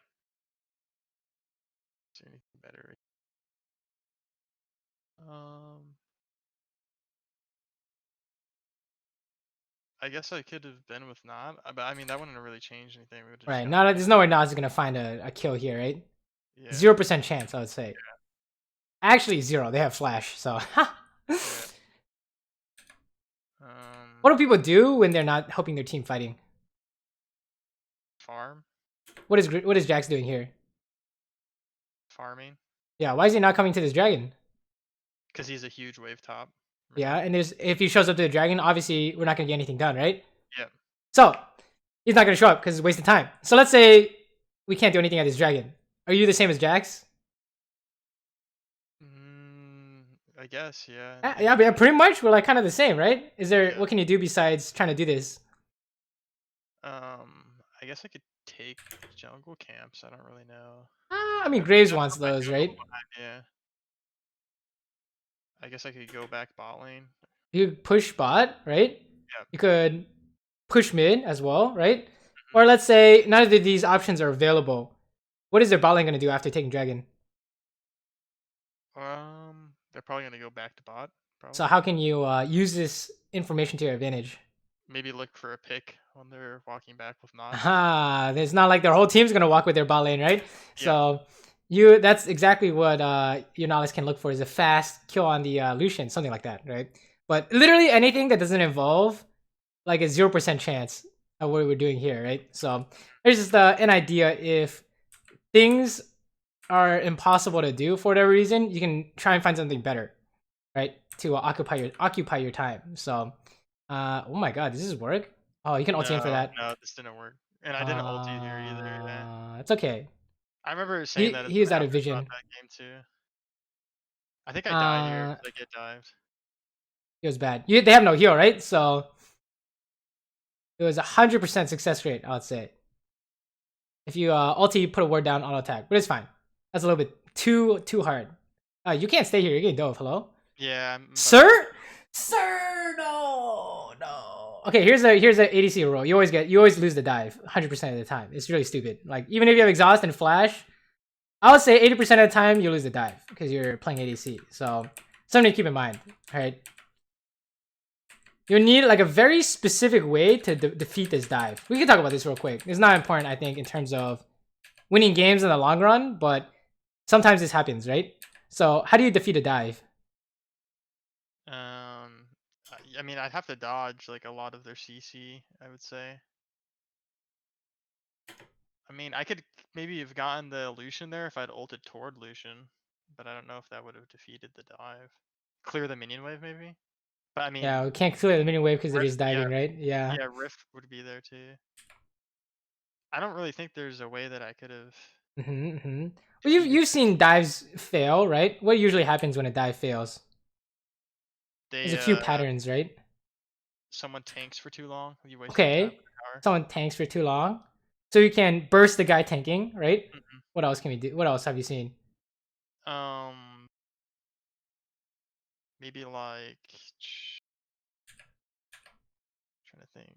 Is there anything better? I guess I could have been with Not, but I mean that wouldn't have really changed anything. Right, there's no way Nod's gonna find a kill here, right? Yeah. 0% chance, I would say. Yeah. Actually, 0. They have flash, so. Yeah. What do people do when they're not helping their team fighting? Farm. What is Jax doing here? Farming. Yeah, why is he not coming to this dragon? Because he's a huge wave top. Right? Yeah, and if he shows up to the dragon, obviously we're not gonna get anything done, right? Yeah. So he's not gonna show up because it's a waste of time. So let's say we can't do anything at this dragon. Are you the same as Jax? I guess, yeah. Yeah, pretty much. We're like kind of the same, right? Is there what can you do besides trying to do this? I guess I could take jungle camps. I don't really know. I mean, Graves wants those, right? Yeah. I guess I could go back bot lane. You could push bot, right? Yeah. You could push mid as well, right? Or let's say none of these options are available. What is their bot lane going to do after taking dragon? They're probably going to go back to bot. Probably. So how can you use this information to your advantage? Maybe look for a pick when they're walking back with Not. It's not like their whole team's going to walk with their bot lane, right? Yeah. So that's exactly what your Nautilus can look for, is a fast kill on the Lucian, something like that, right? But literally anything that doesn't involve like a 0% chance of what we're doing here, right? So there's just an idea. If things are impossible to do for whatever reason, you can try and find something better, right? To occupy your time. So, oh my god, does this work? Oh, you can ulti in for that. No, this didn't work, and I didn't ulti here either. Yeah. It's okay. I remember saying that he is out of vision. That game too. I think I died here. I get dived. It was bad. They have no heal, right? So it was 100% success rate, I would say. If you ulti, put a ward down, auto attack, but it's fine. That's a little bit too hard. You can't stay here. You're getting dove. Hello? Yeah. Sir, no. Okay, here's a ADC rule. You always lose the dive 100% of the time. It's really stupid. Like even if you have exhaust and flash, I would say 80% of the time you lose the dive because you're playing ADC. So something to keep in mind. All right. you need like a very specific way to defeat this dive. We can talk about this real quick. It's not important, I think, in terms of winning games in the long run, but sometimes this happens, right? So how do you defeat a dive? I mean, I'd have to dodge like a lot of their CC, I would say. I mean, I could maybe have gotten the Lucian there if I'd ulted toward Lucian, but I don't know if that would have defeated the dive. Clear the minion wave, maybe? But I mean... Yeah, we can't clear the minion wave because they're just diving, yeah, right? Yeah. Yeah, Rift would be there too. I don't really think there's a way that I could have... Well, you've seen dives fail, right? What usually happens when a dive fails? There's a few patterns, right? Someone tanks for too long. You waste okay. Someone tanks for too long. So you can burst the guy tanking, right? What else can we do? What else have you seen? Maybe like... trying to think.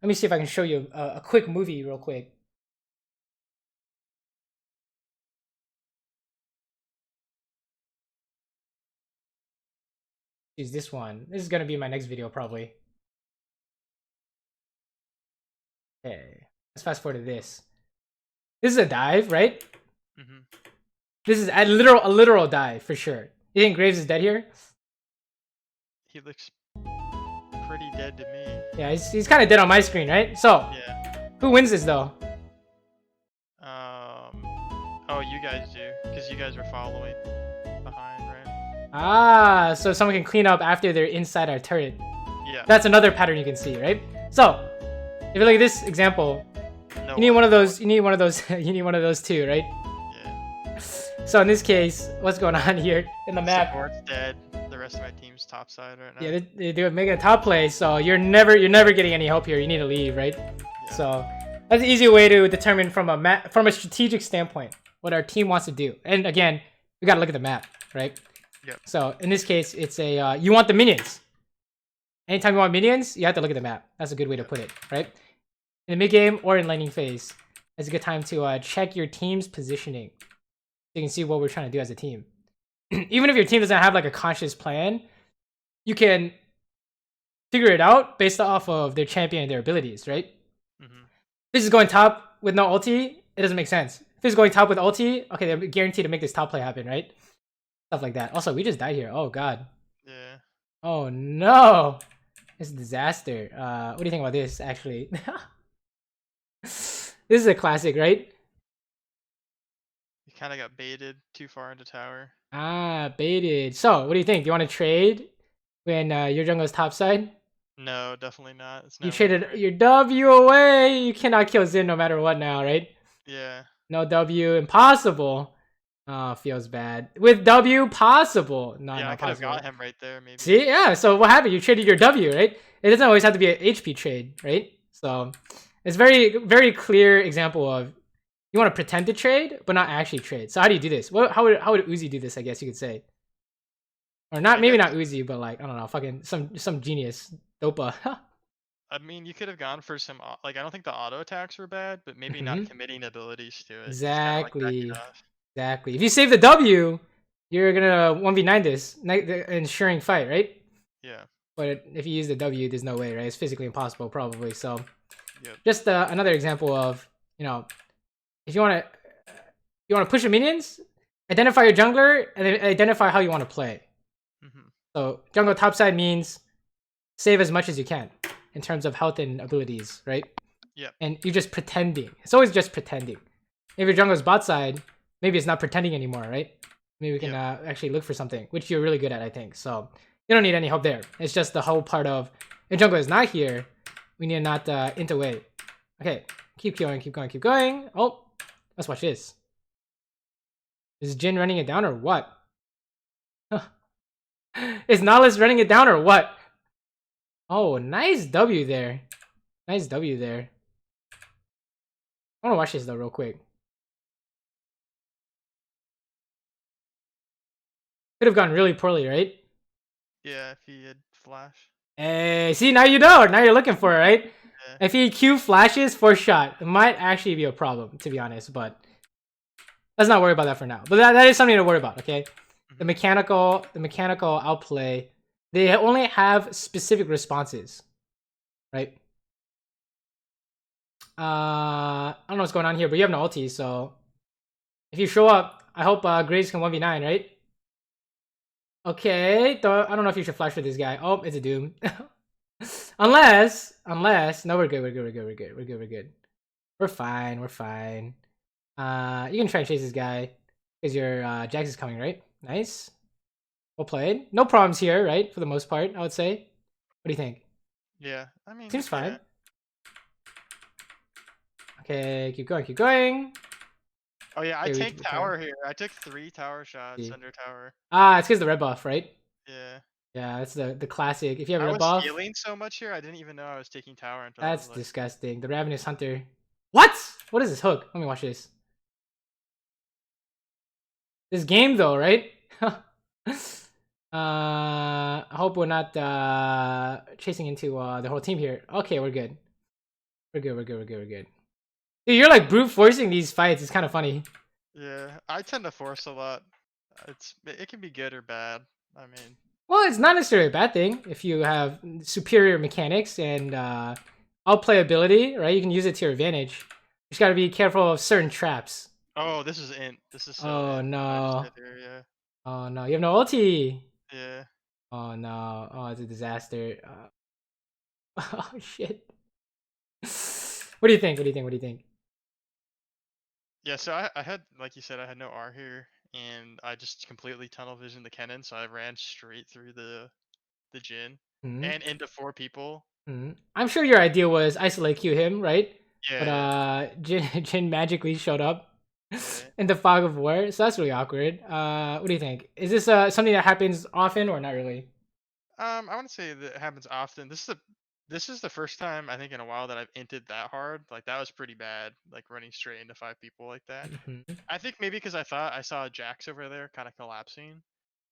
Let me see if I can show you a quick movie real quick. Use this one. This is gonna be my next video probably. Okay, let's fast forward to this. This is a dive, right? This is a literal dive for sure. You think Graves is dead here? He looks pretty dead to me. Yeah, he's kind of dead on my screen, right? So, yeah. Who wins this though? Oh, you guys do, because you guys were following behind, right? Ah, so someone can clean up after they're inside our turret. Yeah. That's another pattern you can see, right? So, if you look at this example, you need one of those. You need one of those. You need one of those too, right? Yeah. So in this case, what's going on here in the map? Support's dead. The rest of my team's topside right now. Yeah, they're making a top play, so you're never getting any help here. You need to leave, right? Yeah. So that's an easy way to determine from a strategic standpoint what our team wants to do. And again, we gotta look at the map, right? Yep. So in this case, it's a you want the minions. Anytime you want minions, you have to look at the map. That's a good way to put it, right? In the mid game or in laning phase, it's a good time to check your team's positioning. So you can see what we're trying to do as a team. Even if your team doesn't have like a conscious plan, you can figure it out based off of their champion and their abilities, right? If this is going top with no ulti, it doesn't make sense. If this is going top with ulti, okay, they're guaranteed to make this top play happen, right? Stuff like that. Also, we just died here. Oh god. Yeah. Oh no. It's a disaster. What do you think about this, actually? This is a classic, right? You kind of got baited too far into tower. Ah, baited. So, what do you think? Do you want to trade when your jungle's topside? No, definitely not. You traded your W away. You cannot kill Xin no matter what now, right? Yeah. No W, impossible. Oh, feels bad. With W, possible. No, yeah, not I could have possible. got him right there, maybe. See, yeah. So what happened? You traded your W, right? It doesn't always have to be an HP trade, right? So it's very, very clear example of you want to pretend to trade, but not actually trade. So how do you do this? How would Uzi do this? I guess you could say, or not. Maybe not Uzi, but like I don't know, fucking some genius dopa. I mean, you could have gone for some like I don't think the auto attacks were bad, but maybe not committing abilities to it. Exactly. Exactly. If you save the W, you're gonna 1v9 this ensuring fight, right? Yeah. But if you use the W, there's no way, right? It's physically impossible, probably. So, yep. Just another example of if you want to push your minions, identify your jungler, and then identify how you want to play. So jungle topside means save as much as you can in terms of health and abilities, right? Yeah. And you're just pretending. It's always just pretending. If your jungle's bot side, maybe it's not pretending anymore, right? Maybe we can actually look for something, which you're really good at, I think. So you don't need any help there. It's just the whole part of if jungle is not here, we need to not int away. Okay, keep going, keep going, keep going. Oh, let's watch this. Is Jin running it down or what? Is Nahus running it down or what? Oh, nice W there. Nice W there. I want to watch this though real quick. Could have gone really poorly, right? Yeah, if he had flash. Hey, see, now you know. Now you're looking for it, right? Yeah. If he Q flashes for shot, it might actually be a problem, to be honest. But let's not worry about that for now. But that is something to worry about, okay? The mechanical outplay They only have specific responses, right? I don't know what's going on here, but you have no ulti, so if you show up, I hope Graves can 1v9, right? Okay, I don't know if you should flash for this guy. Oh, it's a Doom. unless, no, we're good. We're fine. You can try and chase this guy because your Jax is coming, right? Nice. Well played. No problems here, right? For the most part, I would say. What do you think? Yeah, I mean, seems fine. Yeah. Okay, keep going. Oh yeah, I take tower here. I took 3 tower shots under tower. Ah, it's because the red buff, right? Yeah. Yeah, that's the classic. If you have a red buff. I buff, was healing so much here, I didn't even know I was taking tower until that's like... disgusting. The Ravenous Hunter. What? What is this hook? Let me watch this. This game though, right? I hope we're not chasing into the whole team here. Okay, we're good. We're good. Dude, you're like brute forcing these fights. It's kind of funny. Yeah, I tend to force a lot. It can be good or bad. I mean, well, it's not necessarily a bad thing if you have superior mechanics and outplayability, right? You can use it to your advantage. You just gotta be careful of certain traps. Oh, this is int. This is so oh int. no. Here, yeah. Oh no, you have no ulti. Yeah. Oh no. Oh, it's a disaster. Oh shit. What do you think? Yeah, so I had, like you said, I had no R here, and I just completely tunnel visioned the Kennen, so I ran straight through the Jhin and into 4 people. I'm sure your idea was isolate Q him, right? Yeah. But Jhin magically showed up in the fog of war, so that's really awkward. What do you think? Is this something that happens often or not really? I want to say that it happens often. This is the first time I think in a while that I've inted that hard. Like that was pretty bad. Like running straight into 5 people like that. I think maybe because I thought I saw Jax over there kind of collapsing,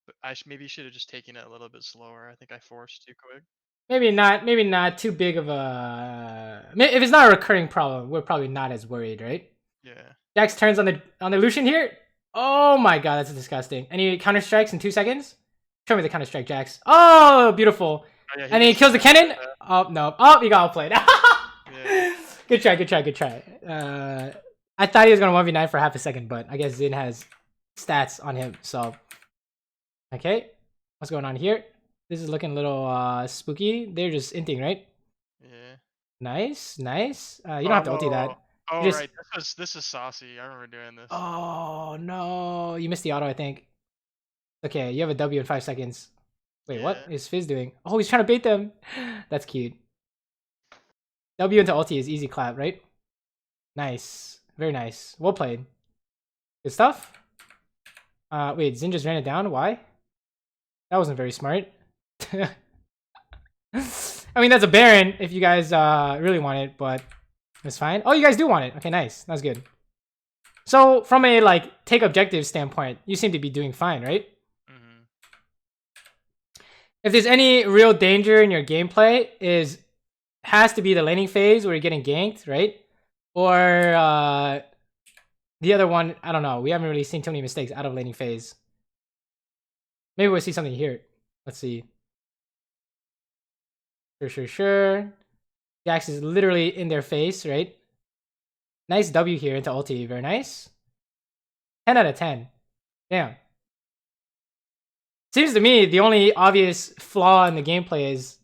but I maybe should have just taken it a little bit slower. I think I forced too quick. Maybe not too big of a. If it's not a recurring problem, we're probably not as worried, right? Yeah. Jax turns on the Lucian here. Oh my god, that's disgusting. Any counter strikes in 2 seconds? Show me the counter strike, Jax. Oh, beautiful. Oh, yeah, and he kills the Kennen. Oh no. Oh, he got outplayed. Yeah. Good try. I thought he was gonna 1v9 for half a second, but I guess Zin has stats on him. So, okay, what's going on here? This is looking a little spooky. They're just inting, right? Yeah. Nice. You don't have to ulti that. Oh just... right, this is saucy. I remember doing this. Oh no, you missed the auto, I think. Okay, you have a W in 5 seconds. Wait, what is Fizz doing? Oh, he's trying to bait them. That's cute. W into ulti is easy clap, right? Nice. Very nice. Well played. Good stuff. Wait, Xin just ran it down? Why? That wasn't very smart. I mean, that's a Baron if you guys really want it, but it's fine. Oh, you guys do want it. Okay, nice. That's good. So, from a, like, take objective standpoint, you seem to be doing fine, right? If there's any real danger in your gameplay, has to be the laning phase where you're getting ganked, right? Or the other one, I don't know. We haven't really seen too many mistakes out of laning phase. Maybe we'll see something here. Let's see. Sure. Jax is literally in their face, right? Nice W here into ulti. Very nice. 10 out of 10. Damn. Seems to me the only obvious flaw in the gameplay is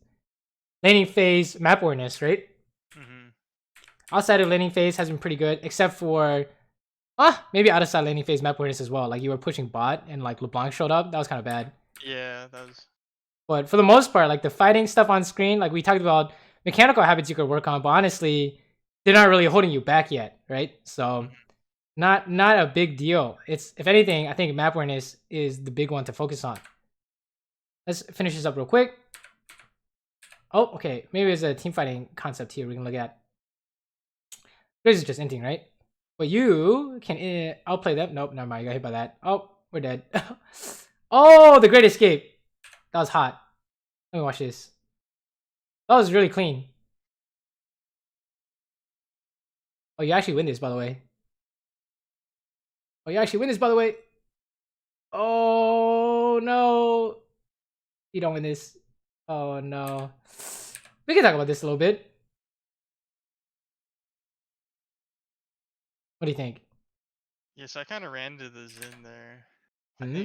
laning phase map awareness, right? Outside of laning phase has been pretty good, except for maybe outside laning phase map awareness as well. Like you were pushing bot and like LeBlanc showed up. That was kind of bad. Yeah, that was. But for the most part, like the fighting stuff on screen, like we talked about mechanical habits you could work on, but honestly, they're not really holding you back yet, right? So not a big deal. It's, if anything, I think map awareness is the big one to focus on. Let's finish this up real quick. Oh, okay. Maybe there's a team fighting concept here we can look at. This is just inting, right? But you can outplay them. Nope, never mind. I got hit by that. Oh, we're dead. Oh, the Great Escape. That was hot. Let me watch this. That was really clean. Oh, you actually win this, by the way. Oh, no. You don't win this. Oh no. We can talk about this a little bit. What do you think? Yes, I kind of ran into the Zin there. Hmm?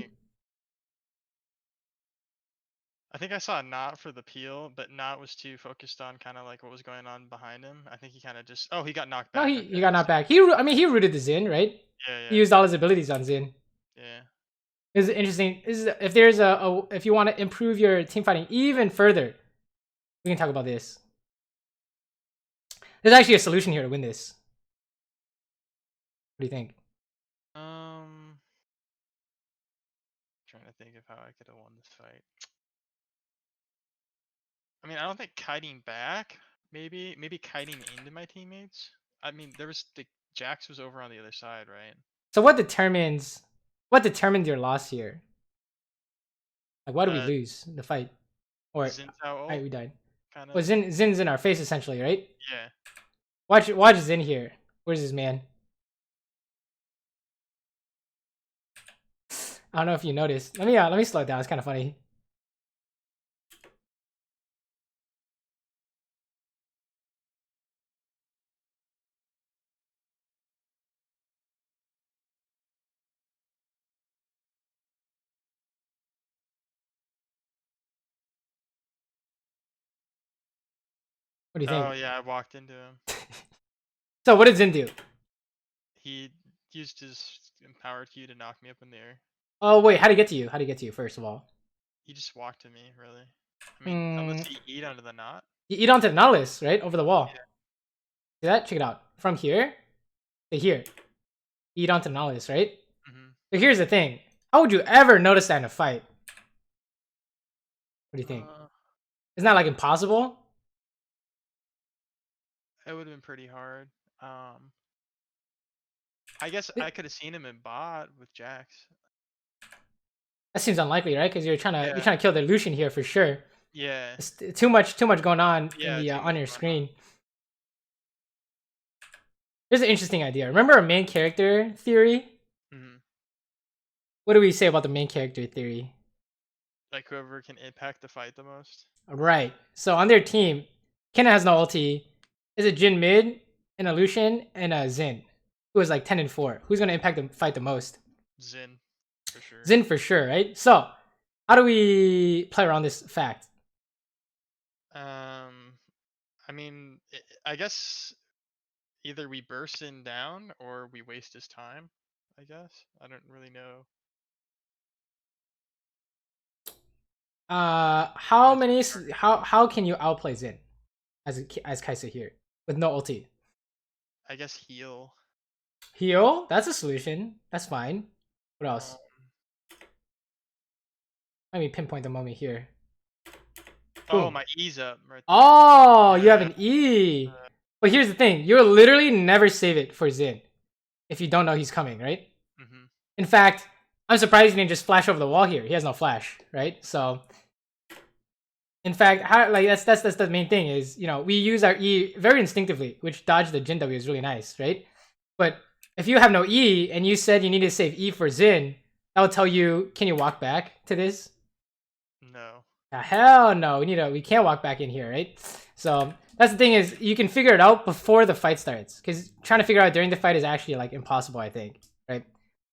I think I saw Knot for the peel, but Knot was too focused on kind of like what was going on behind him. I think he kind of just he got knocked No, back. he Okay, got knocked back. I mean, he rooted the Zin, right? Yeah, He used all his abilities on Zin. yeah. This is interesting. This is if there's if you want to improve your team fighting even further, we can talk about this. There's actually a solution here to win this. What do you think? Trying to think of how I could have won this fight. I mean, I don't think kiting back. Maybe kiting into my teammates. I mean, there was the Jax was over on the other side, right? So what determined your loss here? Like, why do we lose the fight? Or we died. Kinda. Well, Zin's in our face essentially, right? Yeah. Watch Zin here. Where's his man? I don't know if you noticed. Let me slow it down. It's kind of funny. What do you think? Oh yeah, I walked into him. So what did Zin do? He used his empowered Q to knock me up in the air. Oh wait, how'd he get to you? How'd he get to you first of all? He just walked to me, really. I mean, unless he eat onto the knot. You eat onto the Nautilus, right? Over the wall. Yeah. See that? Check it out. From here to here. Eat onto the Nautilus, right? But here's the thing. How would you ever notice that in a fight? What do you think? Isn't that like impossible? It would have been pretty hard. I guess I could have seen him in bot with Jax. That seems unlikely, right? Because you're trying to kill the Lucian here for sure. Yeah. It's too much going on in the on your screen. Here's an interesting idea. Remember our main character theory? What do we say about the main character theory? Like whoever can impact the fight the most. Right. So on their team, Kenna has no ulti. Is it Jin mid and a Lucian and a Zin, who is like 10 and 4. Who's gonna impact the fight the most? Zin, for sure. Zin for sure, right? So how do we play around this fact? I mean, I guess either we burst Zin down or we waste his time. I guess I don't really know. How can you outplay Zin as Kaisa here with no ulti? I guess heal. Heal? That's a solution. That's fine. What else? Let me pinpoint the moment here. Oh, my E's up right there. Oh, you have an E. But here's the thing. You'll literally never save it for Zin if you don't know he's coming, right? In fact, I'm surprised he didn't just flash over the wall here. He has no flash, right? So, in fact, that's the main thing is, you know, we use our E very instinctively, which dodge the Jin W is really nice, right? But if you have no E and you said you need to save E for Zin, that will tell you, can you walk back to this? No. Hell no. We can't walk back in here, right? So that's the thing is you can figure it out before the fight starts, because trying to figure out during the fight is actually like impossible, I think, right?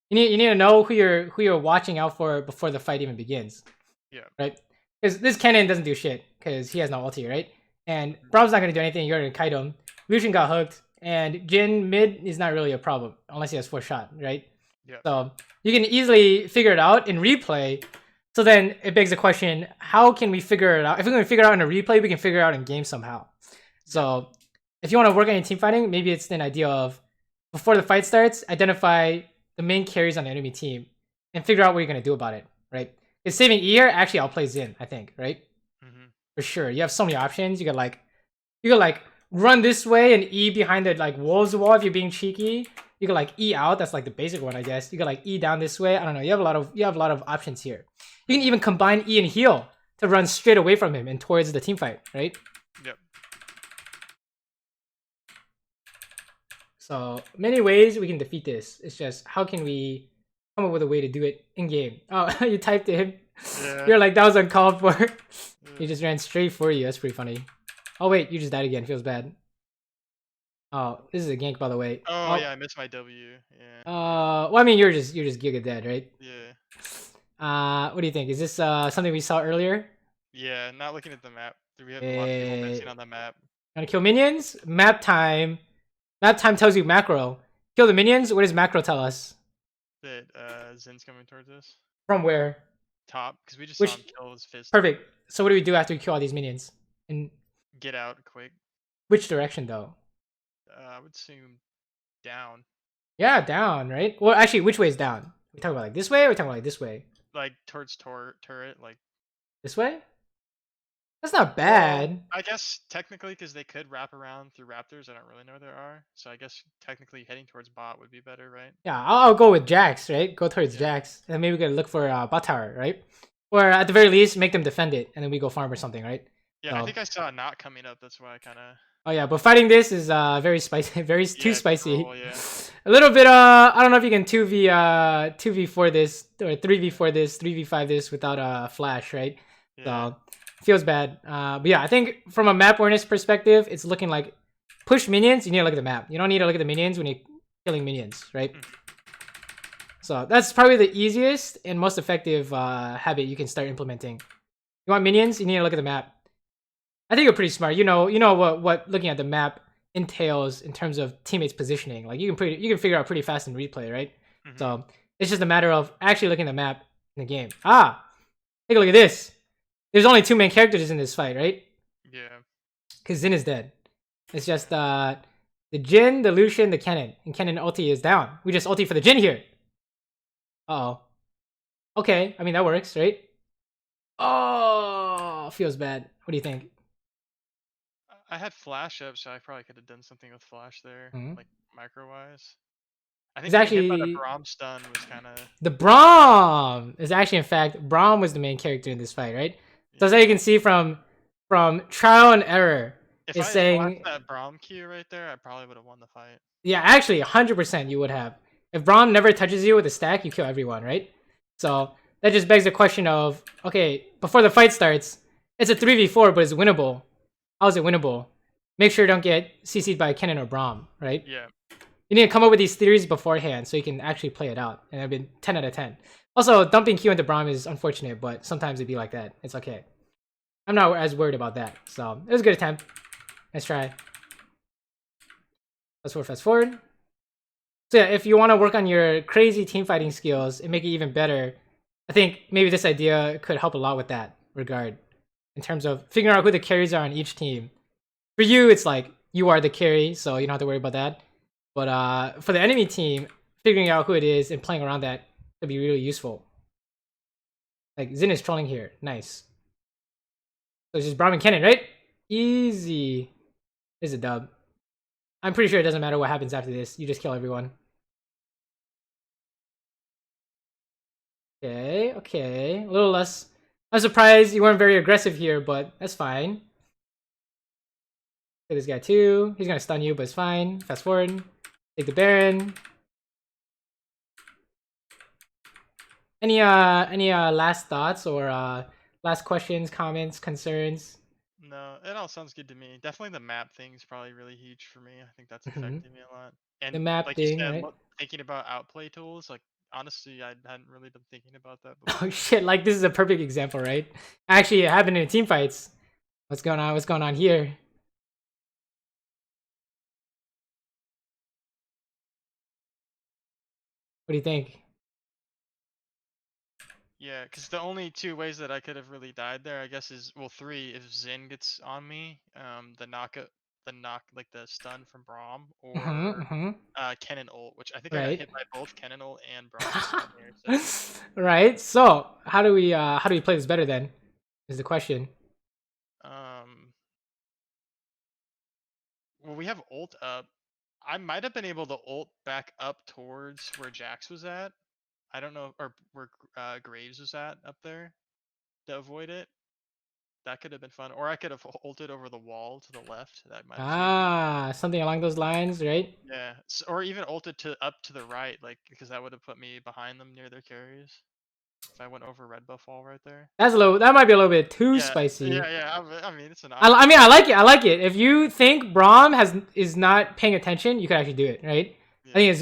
You need to know who you're watching out for before the fight even begins. Yeah. Right? Because this Kennen doesn't do shit because he has no ulti, right? And Braum's not gonna do anything. You're gonna kite him. Lucian got hooked, and Jin mid is not really a problem unless he has 4 shot, right? Yeah. So you can easily figure it out in replay. So then it begs the question: how can we figure it out? If we're gonna figure it out in a replay, we can figure it out in game somehow. So if you want to work on your team fighting, maybe it's an idea of before the fight starts, identify the main carries on the enemy team and figure out what you're gonna do about it, right? Because saving E here actually outplays Zin, I think, right? For sure. You have so many options. You could like run this way and E behind the like wolves wall if you're being cheeky. You could like E out. That's like the basic one, I guess. You could like E down this way. I don't know. You have a lot of options here. You can even combine E and heal to run straight away from him and towards the team fight, right? Yep. So many ways we can defeat this. It's just how can we come up with a way to do it in game? Oh, you typed in. Yeah. You're like, that was uncalled for. He just ran straight for you. That's pretty funny. Oh wait, you just died again. Feels bad. Oh, this is a gank, by the way. Oh yeah, I missed my W. Yeah. Well, I mean, you're just Giga dead, right? Yeah. What do you think? Is this something we saw earlier? Yeah, not looking at the map. We have a lot of people missing on the map. Gonna kill minions? Map time. Map time tells you macro. Kill the minions? What does macro tell us? That Zin's coming towards us. From where? Top, because we just saw him kill his fist. Perfect. So what do we do after we kill all these minions? And get out quick. Which direction though? I would assume down. Yeah, down, right? Well, actually, which way is down? We talking about like this way, or we talking about like this way? Like towards turret, like this way. That's not bad. Well, I guess technically, because they could wrap around through raptors. I don't really know where they are, so I guess technically heading towards bot would be better, right? Yeah, I'll go with Jax, right? Go towards Jax, and then maybe we could look for bot tower, right? Or at the very least, make them defend it, and then we go farm or something, right? Yeah, so, I think I saw a knot coming up. That's why I kind of. Oh yeah, but fighting this is very spicy, too spicy. Cool, yeah. A little bit I don't know if you can 2v4 this or 3v4 this, 3v5 this without a flash, right? Yeah. So feels bad. But yeah, I think from a map awareness perspective, it's looking like push minions, you need to look at the map. You don't need to look at the minions when you're killing minions, right? So that's probably the easiest and most effective habit you can start implementing. You want minions, you need to look at the map. I think you're pretty smart. You know what looking at the map entails in terms of teammates positioning. Like you can figure out pretty fast in replay, right? So it's just a matter of actually looking at the map in the game. Take a look at this. There's only 2 main characters in this fight, right? Yeah. Because Xin is dead. It's just the Jhin, the Lucian, the Kennen. And Kennen ulti is down. We just ulti for the Jhin here. Uh-oh. Okay, I mean that works, right? Oh, feels bad. What do you think? I had flash up, so I probably could have done something with flash there, like micro-wise. I think it's actually the Braum stun was kind of. The Braum is actually, in fact, Braum was the main character in this fight, right? So as you can see from trial and error, if saying that Braum Q right there, I probably would have won the fight. Yeah, actually, 100% you would have. If Braum never touches you with a stack, you kill everyone, right? So that just begs the question of, okay, before the fight starts, it's a 3v4, but it's winnable. How is it winnable? Make sure you don't get CC'd by Kennen or Braum, right? Yeah. You need to come up with these theories beforehand so you can actually play it out. And I've been 10 out of 10. Also, dumping Q into Braum is unfortunate, but sometimes it'd be like that. It's okay. I'm not as worried about that. So it was a good attempt. Nice try. Fast forward. So yeah, if you want to work on your crazy team fighting skills and make it even better, I think maybe this idea could help a lot with that regard. In terms of figuring out who the carries are on each team. For you, it's like you are the carry, so you don't have to worry about that. But for the enemy team, figuring out who it is and playing around that could be really useful. Like Xin is trolling here. Nice. So it's just Braum and Kennen, right? Easy. This is a dub. I'm pretty sure it doesn't matter what happens after this. You just kill everyone. Okay. A little less. I'm surprised you weren't very aggressive here, but that's fine. Look at this guy too. He's gonna stun you, but it's fine. Fast forward. Take the Baron. Any last thoughts or last questions, comments, concerns? No, it all sounds good to me. Definitely the map thing is probably really huge for me. I think that's affected me a lot. And the map like thing, you said, right? Thinking about outplay tools, like honestly, I hadn't really been thinking about that before. Oh shit, like this is a perfect example, right? Actually, it happened in team fights. What's going on? What's going on here? What do you think? Yeah, because the only 2 ways that I could have really died there, I guess, is 3 if Xin gets on me, the like the stun from Braum, or Kennen ult, which I think I got hit by both Kennen ult and Braum here. So. Right. So how do we play this better then? Is the question. Well, we have ult up. I might have been able to ult back up towards where Jax was at. I don't know, or where Graves was at up there to avoid it. That could have been fun. Or I could have ulted over the wall to the left. That might have something along those lines, right? Yeah, or even ulted up to the right, like because that would have put me behind them near their carries. If I went over red buff wall right there. That's a little. That might be a little bit too spicy. Yeah. I mean, it's an. I mean, I like it. I like it. If you think Braum is not paying attention, you could actually do it, right? Yeah. I think it's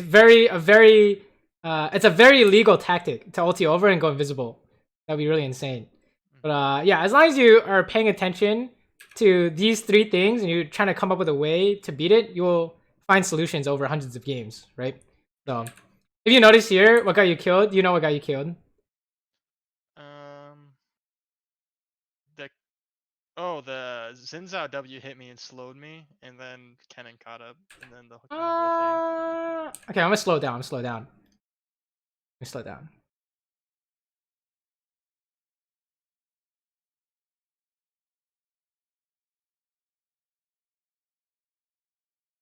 it's a very legal tactic to ulti over and go invisible. That'd be really insane. But yeah, as long as you are paying attention to these three things and you're trying to come up with a way to beat it, you'll find solutions over hundreds of games, right? So, if you notice here, what got you killed? Do you know what got you killed? The Xin W hit me and slowed me, and then Kennen caught up, and then the whole thing. Okay, I'm gonna slow down. Let me slow down.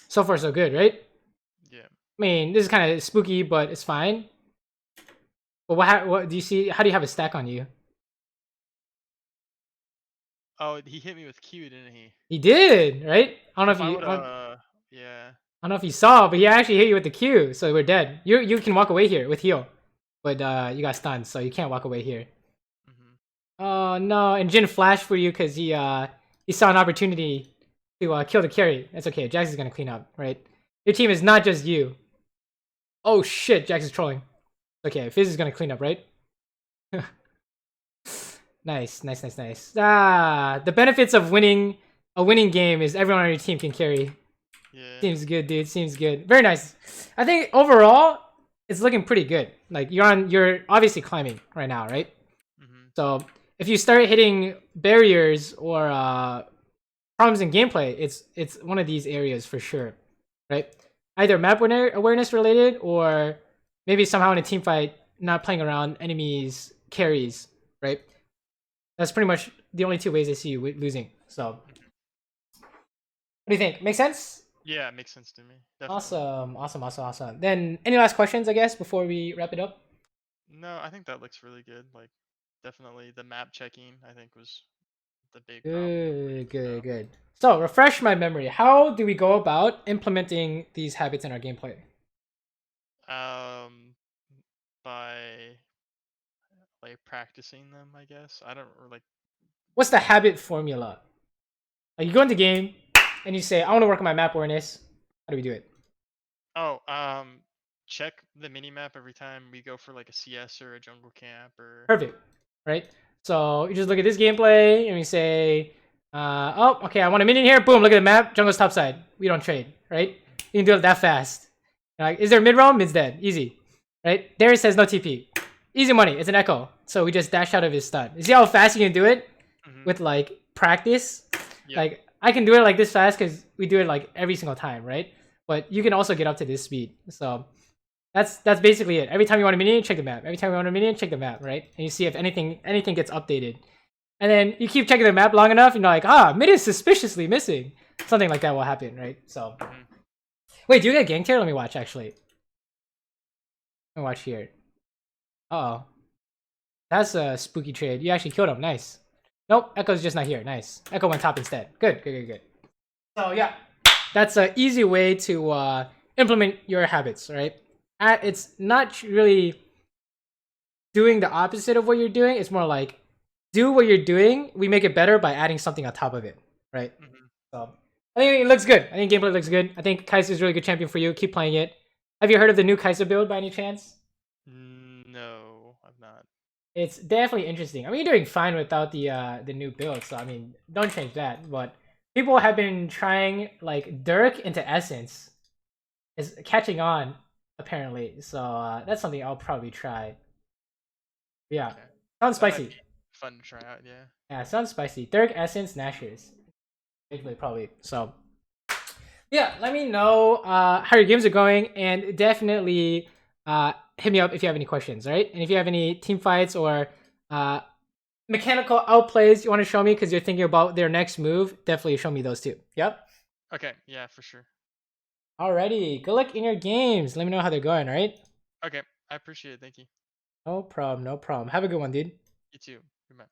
So far, so good, right? Yeah. I mean, this is kind of spooky, but it's fine. But what do you see? How do you have a stack on you? Oh, he hit me with Q, didn't he? He did, right? I don't know if you. Yeah. I don't know if you saw, but he actually hit you with the Q, so we're dead. You can walk away here with heal, but you got stunned, so you can't walk away here. Oh no! And Jin flashed for you because he saw an opportunity to kill the carry. That's okay. Jax is gonna clean up, right? Your team is not just you. Oh shit! Jax is trolling. Okay, Fizz is gonna clean up, right? Nice. The benefits of winning a winning game is everyone on your team can carry. Yeah. Seems good, dude. Seems good. Very nice. I think overall, it's looking pretty good. Like you're obviously climbing right now, right? So if you start hitting barriers or problems in gameplay, it's one of these areas for sure, right? Either map awareness related or maybe somehow in a team fight not playing around enemies carries, right? That's pretty much the only two ways I see you losing. So, what do you think? Make sense? Yeah, it makes sense to me. Definitely. Awesome. Then, any last questions, I guess, before we wrap it up? No, I think that looks really good. Like, definitely the map checking, I think, was the big problem. Good. So, refresh my memory. How do we go about implementing these habits in our gameplay? By like practicing them, I guess. I don't like. What's the habit formula? Like you go into game and you say, "I want to work on my map awareness." How do we do it? Oh, check the mini map every time we go for like a CS or a jungle camp or. Perfect, right? So you just look at this gameplay and we say, "Oh, okay, I want a minion here." Boom! Look at the map. Jungle's top side. We don't trade, right? You can do it that fast. You're like, is there mid roam? Mid's dead. Easy, right? Darius says no TP. Easy money. It's an echo. So we just dash out of his stun. You see how fast you can do it with like practice? Yep. Like I can do it like this fast because we do it like every single time, right? But you can also get up to this speed. So that's basically it. Every time you want a minion, check the map. Every time you want a minion, check the map, right? And you see if anything gets updated. And then you keep checking the map long enough, and you're like, mid is suspiciously missing. Something like that will happen, right? So wait, do you get ganked here? Let me watch actually. Let me watch here. Uh-oh. That's a spooky trade. You actually killed him. Nice. Nope, Echo's just not here. Nice. Echo went top instead. Good. So yeah, that's an easy way to implement your habits, right? It's not really doing the opposite of what you're doing. It's more like do what you're doing. We make it better by adding something on top of it, right? So I think it looks good. I think gameplay looks good. I think Kaisa is a really good champion for you. Keep playing it. Have you heard of the new Kaisa build by any chance? No, I've not. It's definitely interesting. I mean, you're doing fine without the new build, so I mean, don't change that. But people have been trying like Dirk into Essence is catching on apparently, so that's something I'll probably try. Yeah, okay. Sounds spicy. Fun to try out, yeah. Yeah, sounds spicy. Dirk, Essence, Nashers, basically probably. So yeah, let me know how your games are going, and definitely hit me up if you have any questions, right? And if you have any team fights or mechanical outplays you want to show me because you're thinking about their next move, definitely show me those too. Yep. Okay, yeah, for sure. Alrighty, good luck in your games. Let me know how they're going, alright? Okay, I appreciate it. Thank you. No problem. Have a good one, dude. You too. Goodbye.